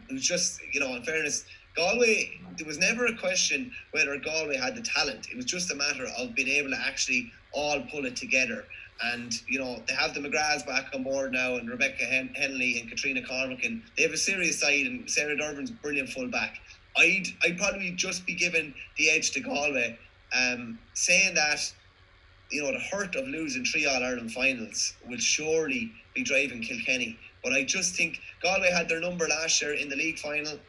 who's just, in fairness, Galway, there was never a question whether Galway had the talent. It was just a matter of being able to actually all pull it together. And, they have the McGraths back on board now, and Rebecca Henley and Katrina Cormack, and they have a serious side, and Sarah Durban's a brilliant full-back. I'd probably just be giving the edge to Galway, saying that, the hurt of losing 3 All-Ireland finals will surely be driving Kilkenny. But I just think Galway had their number last year in the league final.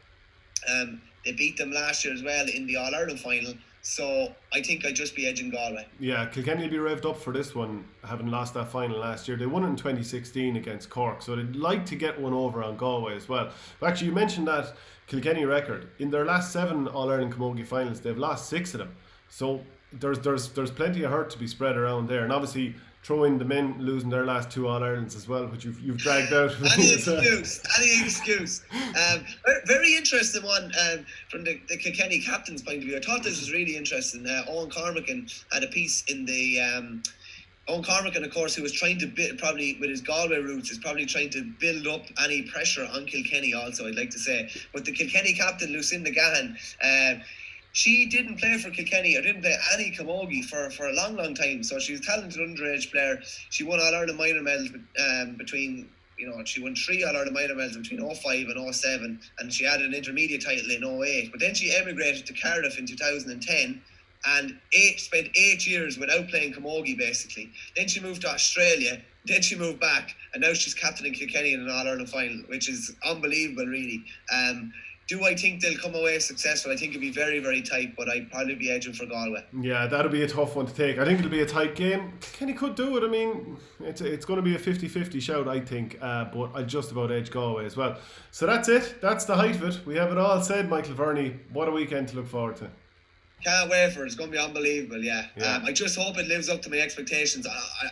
They beat them last year as well in the All-Ireland final. So I think I'd just be edging Galway. Yeah, Kilkenny will be revved up for this one, having lost that final last year. They won it in 2016 against Cork, so they'd like to get one over on Galway as well. But actually, you mentioned that Kilkenny record. In their last 7 All-Ireland Camogie finals, they've lost 6 of them. So there's plenty of hurt to be spread around there. And obviously, throw in the men losing their last 2 All-Irelands as well, which you've dragged out. Any excuse. Very interesting one from the Kilkenny captain's point of view. I thought this was really interesting. Owen Cormacan had a piece in the... Owen Cormacan, of course, who was trying to probably with his Galway roots, is probably trying to build up any pressure on Kilkenny also, I'd like to say. But the Kilkenny captain, Lucinda Gahan, she didn't play for Kilkenny or didn't play any camogie for a long time. So she was a talented underage player. She won All-Ireland minor medals she won 3 All-Ireland minor medals between 05 and 07, and she had an intermediate title in 08. But then she emigrated to Cardiff in 2010 and spent 8 years without playing camogie, basically. Then she moved to Australia. Then she moved back, and now she's captaining Kilkenny in an All-Ireland final, which is unbelievable, really. Do I think they'll come away successful? I think it'll be very, very tight, but I'd probably be edging for Galway. Yeah, that'll be a tough one to take. I think it'll be a tight game. Kilkenny could do it. I mean, it's going to be a 50-50 shout, I think, but I'll just about edge Galway as well. So that's it. That's the height of it. We have it all said, Michael Verney. What a weekend to look forward to. Can't wait for it. It's going to be unbelievable, yeah. I just hope it lives up to my expectations.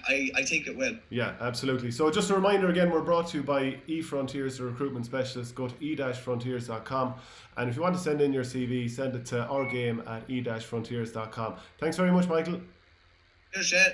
I think it will. Yeah, absolutely. So just a reminder again, we're brought to you by eFrontiers, the recruitment specialist. Go to e-frontiers.com, and if you want to send in your CV, send it to ourgame@e-frontiers.com. Thanks very much, Michael. Cheers, Shane.